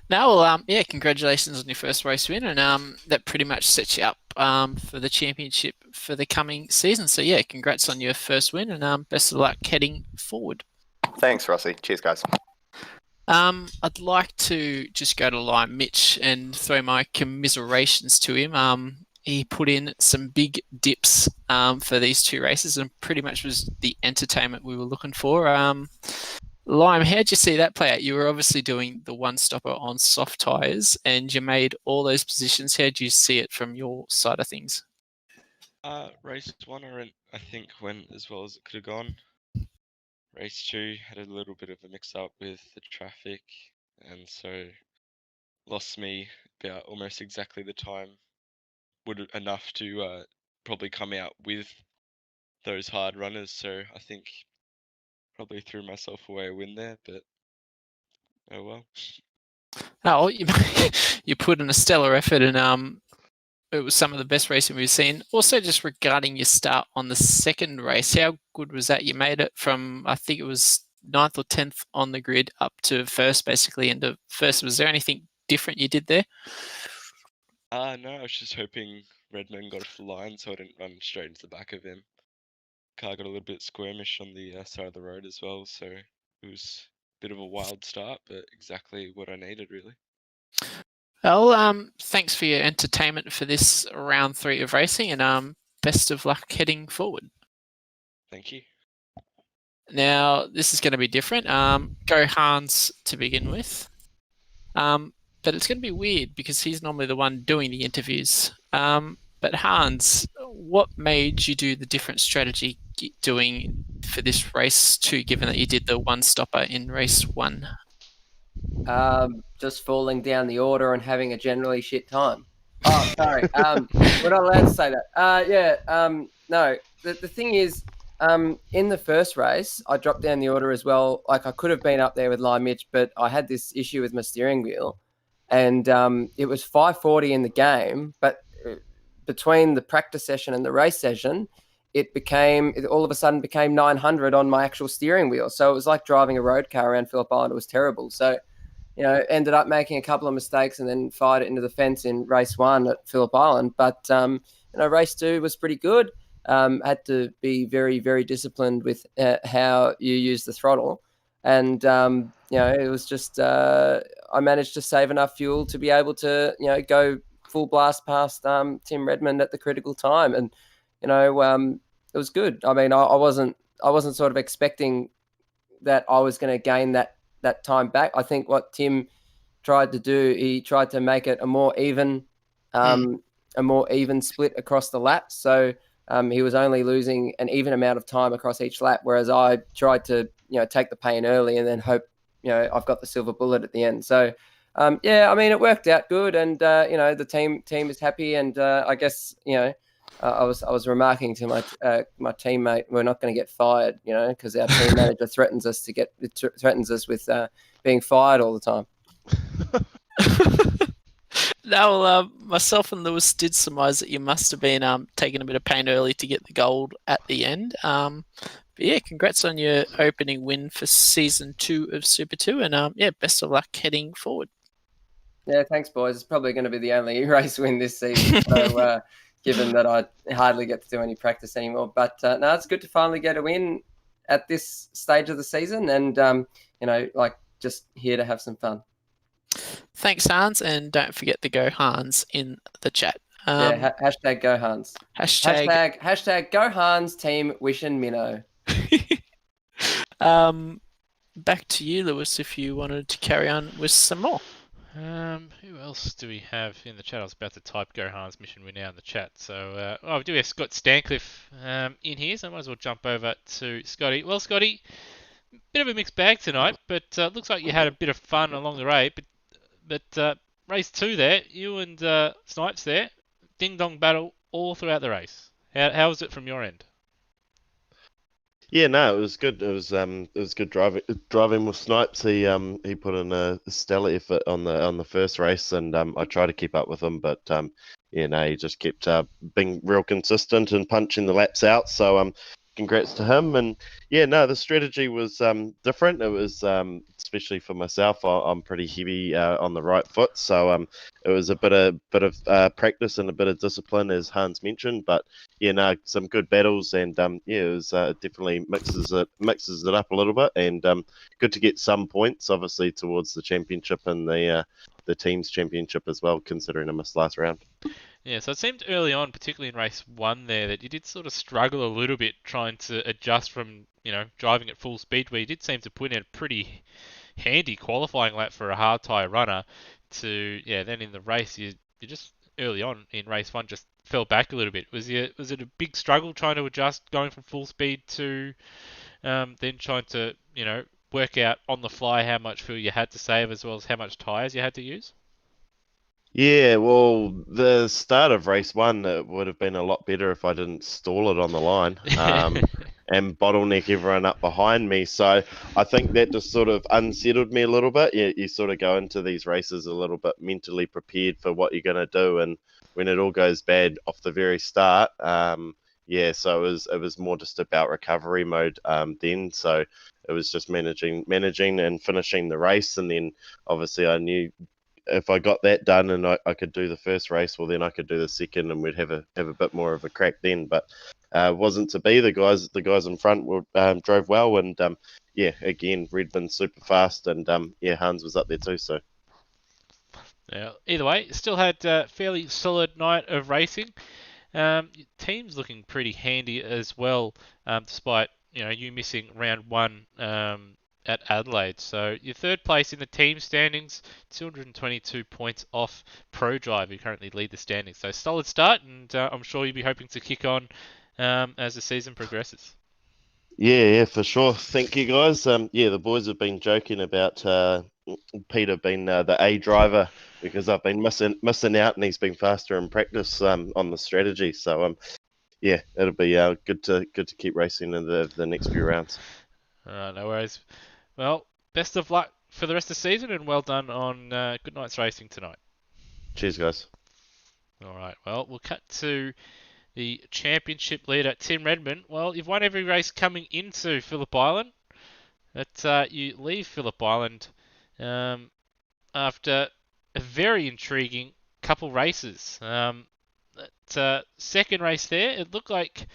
No, well, yeah, congratulations on your first race win, and that pretty much sets you up for the championship for the coming season. So yeah, congrats on your first win, and best of luck heading forward. Thanks, Rossi. Cheers, guys. I'd like to just go to Lime Mitch and throw my commiserations to him. He put in some big dips for these two races, and pretty much was the entertainment we were looking for. Lime, how'd you see that play out? You were obviously doing the one-stopper on soft tyres, and you made all those positions. How'd you see it from your side of things? Race 1, I think, went as well as it could have gone. Race 2 had a little bit of a mix-up with the traffic, and so lost me about almost exactly the time enough to probably come out with those hard runners. So I think probably threw myself away a win there, but oh well. Oh, you put in a stellar effort, and it was some of the best racing we've seen. Also, just regarding your start on the second race, how good was that? You made it from, I think it was 9th or 10th on the grid up to first, basically into first. Was there anything different you did there? No, I was just hoping Redmond got off the line so I didn't run straight into the back of him. Car got a little bit squirmish on the side of the road as well, so it was a bit of a wild start, but exactly what I needed, really. Well, thanks for your entertainment for this round 3 of racing, and best of luck heading forward. Thank you. Now, this is going to be different. Go Hans to begin with. But it's going to be weird because he's normally the one doing the interviews. But Hans, what made you do the different strategy doing for this race 2, given that you did the one-stopper in race 1? Just falling down the order and having a generally shit time. Oh, sorry. We're not allowed to say that. No. The thing is, in the first race, I dropped down the order as well. Like, I could have been up there with Lime Mitch, but I had this issue with my steering wheel, and it was 540 in the game, but between the practice session and the race session, it all of a sudden became 900 on my actual steering wheel. So it was like driving a road car around Phillip Island. It was terrible. So, ended up making a couple of mistakes and then fired it into the fence in race 1 at Phillip Island. But, race 2 was pretty good. Had to be very, very disciplined with how you use the throttle. And, it was just, I managed to save enough fuel to be able to, go full blast past Tim Redmond at the critical time. And, it was good. I mean, I wasn't sort of expecting that I was going to gain that time back. I think what Tim tried to do, he tried to make it a more even split across the laps. So he was only losing an even amount of time across each lap, whereas I tried to, take the pain early and then hope, I've got the silver bullet at the end. So, it worked out good, and the team is happy, and I guess I was remarking to my teammate, we're not going to get fired, because our team manager threatens us with being fired all the time. No, myself and Lewis did surmise that you must have been taking a bit of pain early to get the gold at the end. But yeah, congrats on your opening win for season 2 of Super 2, and best of luck heading forward. Yeah, thanks, boys. It's probably going to be the only race win this season. So, given that I hardly get to do any practice anymore, but no, it's good to finally get a win at this stage of the season, and just here to have some fun. Thanks, Hans, and don't forget to go Hans in the chat. Hashtag go Hans. Hashtag go Hans team wishing Minnow. Back to you, Lewis, if you wanted to carry on with some more. Who else do we have in the chat? I was about to type Go Hans mission win now in the chat. So, we do have Scott Stancliffe in here, so I might as well jump over to Scotty. Well, Scotty, bit of a mixed bag tonight, but looks like you had a bit of fun along the way. But race 2 there, you and Snipes there, ding-dong battle all throughout the race. How was it from your end? Yeah, no, it was good. It was good driving with Snipes. He put in a stellar effort on the first race, and I tried to keep up with him, but he just kept being real consistent and punching the laps out. So congrats to him. And the strategy was different. It was especially for myself. I'm pretty heavy on the right foot, so it was a bit of practice and a bit of discipline, as Hans mentioned. But some good battles, and it was definitely mixes it up a little bit, and good to get some points, obviously, towards the championship and the team's championship as well, considering I missed last round. Yeah, so it seemed early on, particularly in race 1 there, that you did sort of struggle a little bit trying to adjust from, driving at full speed, where you did seem to put in a pretty handy qualifying lap for a hard tyre runner to, then in the race, you just early on in race 1 just fell back a little bit. Was it a big struggle trying to adjust going from full speed to then trying to, work out on the fly how much fuel you had to save as well as how much tyres you had to use? Yeah, well, the start of race 1, it would have been a lot better if I didn't stall it on the line and bottleneck everyone up behind me. So I think that just sort of unsettled me a little bit. You sort of go into these races a little bit mentally prepared for what you're going to do, and when it all goes bad off the very start, so it was more just about recovery mode then. So it was just managing and finishing the race, and then obviously I knew if I got that done and I could do the first race, well, then I could do the second, and we'd have a bit more of a crack then. But wasn't to be. The guys in front were drove well, and again, Redmond super fast, and Hans was up there too. So either way, still had a fairly solid night of racing. Team's looking pretty handy as well, despite you missing round 1 at Adelaide. So your third place in the team standings, 222 points off Pro Drive, who currently lead the standings. So solid start, and I'm sure you'll be hoping to kick on as the season progresses. Yeah, for sure. Thank you, guys. The boys have been joking about Peter being the A driver because I've been missing out, and he's been faster in practice on the strategy. So it'll be good to keep racing in the next few rounds. No worries. Well, best of luck for the rest of the season, and well done on good night's racing tonight. Cheers, guys. All right. Well, we'll cut to the championship leader, Tim Redmond. Well, you've won every race coming into Phillip Island, but you leave Phillip Island after a very intriguing couple races. That second race there, it looked like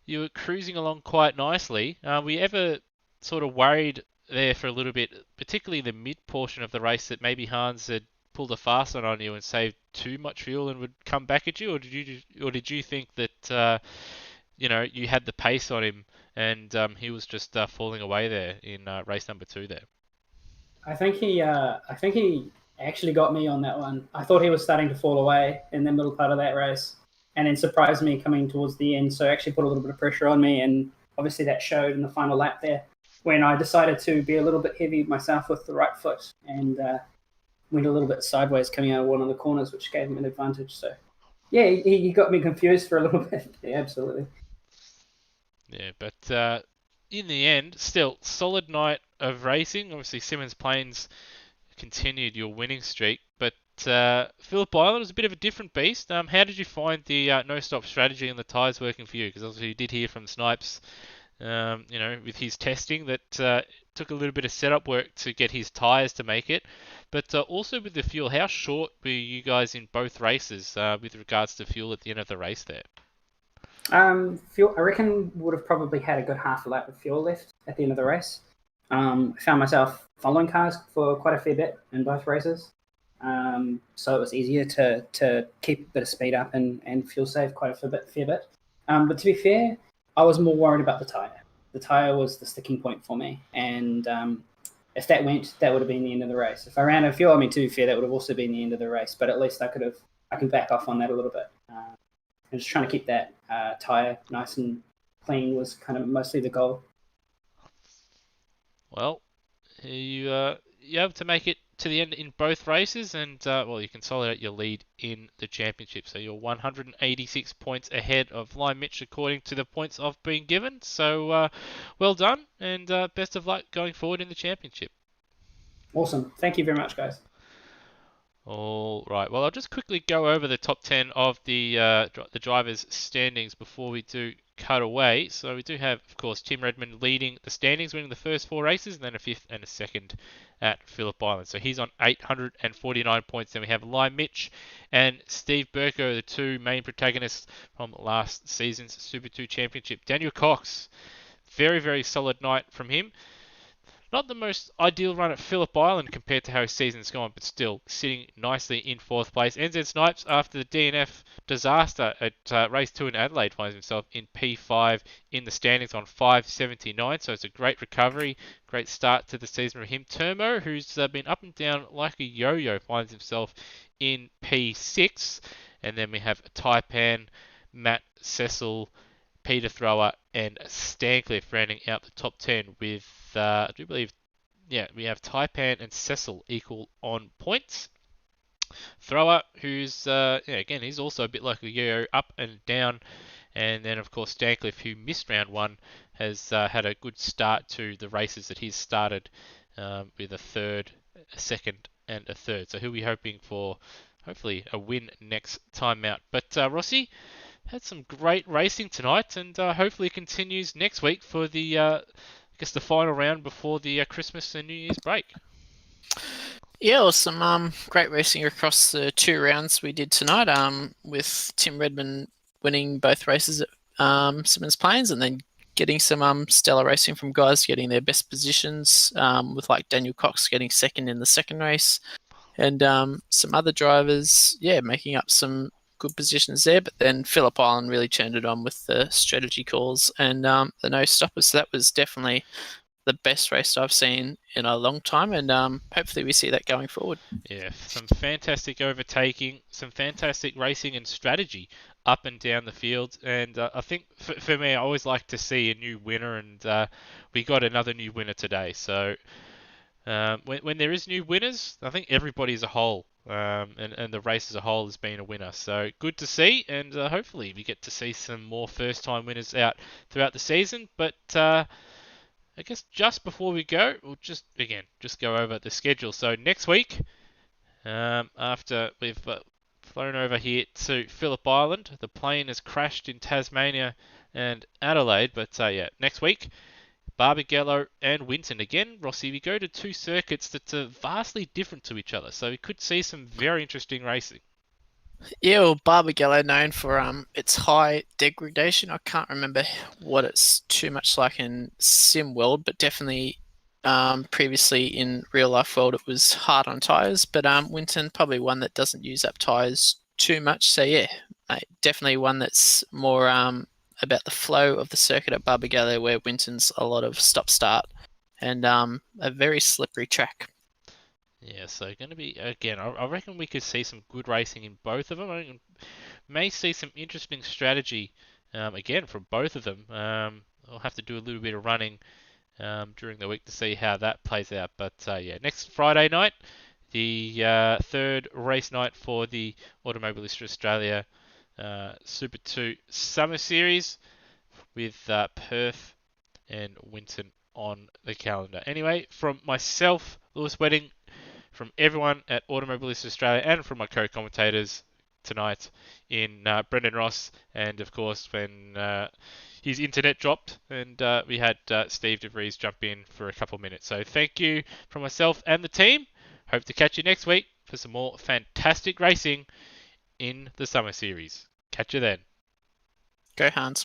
you were cruising along quite nicely. Were you ever sort of worried there for a little bit, particularly the mid portion of the race, that maybe Hans had pulled a fast one on you and saved too much fuel and would come back at you, or did you think that you had the pace on him and he was just falling away there in race number 2 there? I think he actually got me on that one. I thought he was starting to fall away in the middle part of that race, and then surprised me coming towards the end. So actually put a little bit of pressure on me, and obviously that showed in the final lap there, when I decided to be a little bit heavy myself with the right foot and went a little bit sideways coming out of one of the corners, which gave him an advantage. So, yeah, he got me confused for a little bit. Yeah, absolutely. Yeah, but in the end, still, solid night of racing. Obviously, Simmons Plains continued your winning streak, but Phillip Island was a bit of a different beast. How did you find the no-stop strategy and the tyres working for you? Because obviously you did hear from Snipes, with his testing that took a little bit of setup work to get his tyres to make it. But also with the fuel, how short were you guys in both races with regards to fuel at the end of the race there? Fuel, I reckon would have probably had a good half a lap of fuel left at the end of the race. I found myself following cars for quite a fair bit in both races. So it was easier to keep a bit of speed up and fuel save quite a fair bit. But to be fair, I was more worried about the tyre. The tyre was the sticking point for me. And if that went, that would have been the end of the race. If I ran out of fuel, I mean, to be fair, that would have also been the end of the race. But at least I can back off on that a little bit. And just trying to keep that tyre nice and clean was kind of mostly the goal. Well, you're able to make it to the end in both races, and well, you consolidate your lead in the championship. So you're 186 points ahead of Lime Mitch according to the points I've been given. So well done, and best of luck going forward in the championship. Awesome. Thank you very much, guys. All right. Well, I'll just quickly go over the top 10 of the drivers' standings before we do cut away. So we do have, of course, Tim Redmond leading the standings, winning the first 4 races, and then a 5th and a 2nd at Phillip Island. So he's on 849 points. Then we have Lime Mitch and Steve Burko, the 2 main protagonists from last season's Super 2 Championship. Daniel Cox, very, very solid night from him. Not the most ideal run at Phillip Island compared to how his season's gone, but still sitting nicely in 4th place. NZ Snipes, after the DNF disaster at race 2 in Adelaide, finds himself in P5 in the standings on 579, so it's a great recovery, great start to the season for him. Termo, who's been up and down like a yo-yo, finds himself in P6, and then we have Taipan, Matt, Cecil, Peter Thrower, and Stancliffe rounding out the top 10 with, I do believe, we have Taipan and Cecil equal on points. Thrower, who's, again, he's also a bit like a yo-yo, up and down. And then, of course, Stancliffe, who missed round 1, has had a good start to the races that he's started with a 3rd, a 2nd, and a 3rd. So he'll be hoping for, hopefully, a win next time out. But Rossi had some great racing tonight, and hopefully continues next week for the, I guess, the final round before the Christmas and New Year's break. Yeah, awesome. Great racing across the 2 rounds we did tonight. With Tim Redmond winning both races at Simmons Plains, and then getting some stellar racing from guys getting their best positions. With like Daniel Cox getting 2nd in the 2nd race, and some other drivers, making up some good positions there. But then Phillip Island really turned it on with the strategy calls and the no stoppers. So that was definitely the best race I've seen in a long time, and hopefully we see that going forward. Yeah, some fantastic overtaking, some fantastic racing and strategy up and down the field, and I think for me, I always like to see a new winner, and we got another new winner today. So when there is new winners, I think everybody as a whole and the race as a whole has been a winner. So good to see, and hopefully we get to see some more first-time winners out throughout the season. But I guess just before we go, we'll just go over the schedule. So next week, after we've flown over here to Phillip Island, the plane has crashed in Tasmania and Adelaide. But next week, Barbagallo and Winton. Again, Rossi, we go to 2 circuits that are vastly different to each other. So we could see some very interesting racing. Yeah, well, Barbagallo known for its high degradation. I can't remember what it's too much like in Sim World, but definitely previously in real life world it was hard on tyres. But Winton, probably one that doesn't use up tyres too much. So yeah, definitely one that's more about the flow of the circuit at Barbagallo, where Winton's a lot of stop-start and a very slippery track. Yeah, so going to be, again, I reckon we could see some good racing in both of them. I think may see some interesting strategy, again, from both of them. I'll have to do a little bit of running during the week to see how that plays out. But next Friday night, the 3rd race night for the Automobilista Australia Super 2 Summer Series with Perth and Winton on the calendar. Anyway, from myself, Lewis Wedding, from everyone at Automobilista Australia, and from my co-commentators, tonight in Brendan Ross, and of course when his internet dropped, and we had Steve DeVries jump in for a couple of minutes. So thank you from myself and the team. Hope to catch you next week for some more fantastic racing in the Summer Series. Catch you then. Go Hans.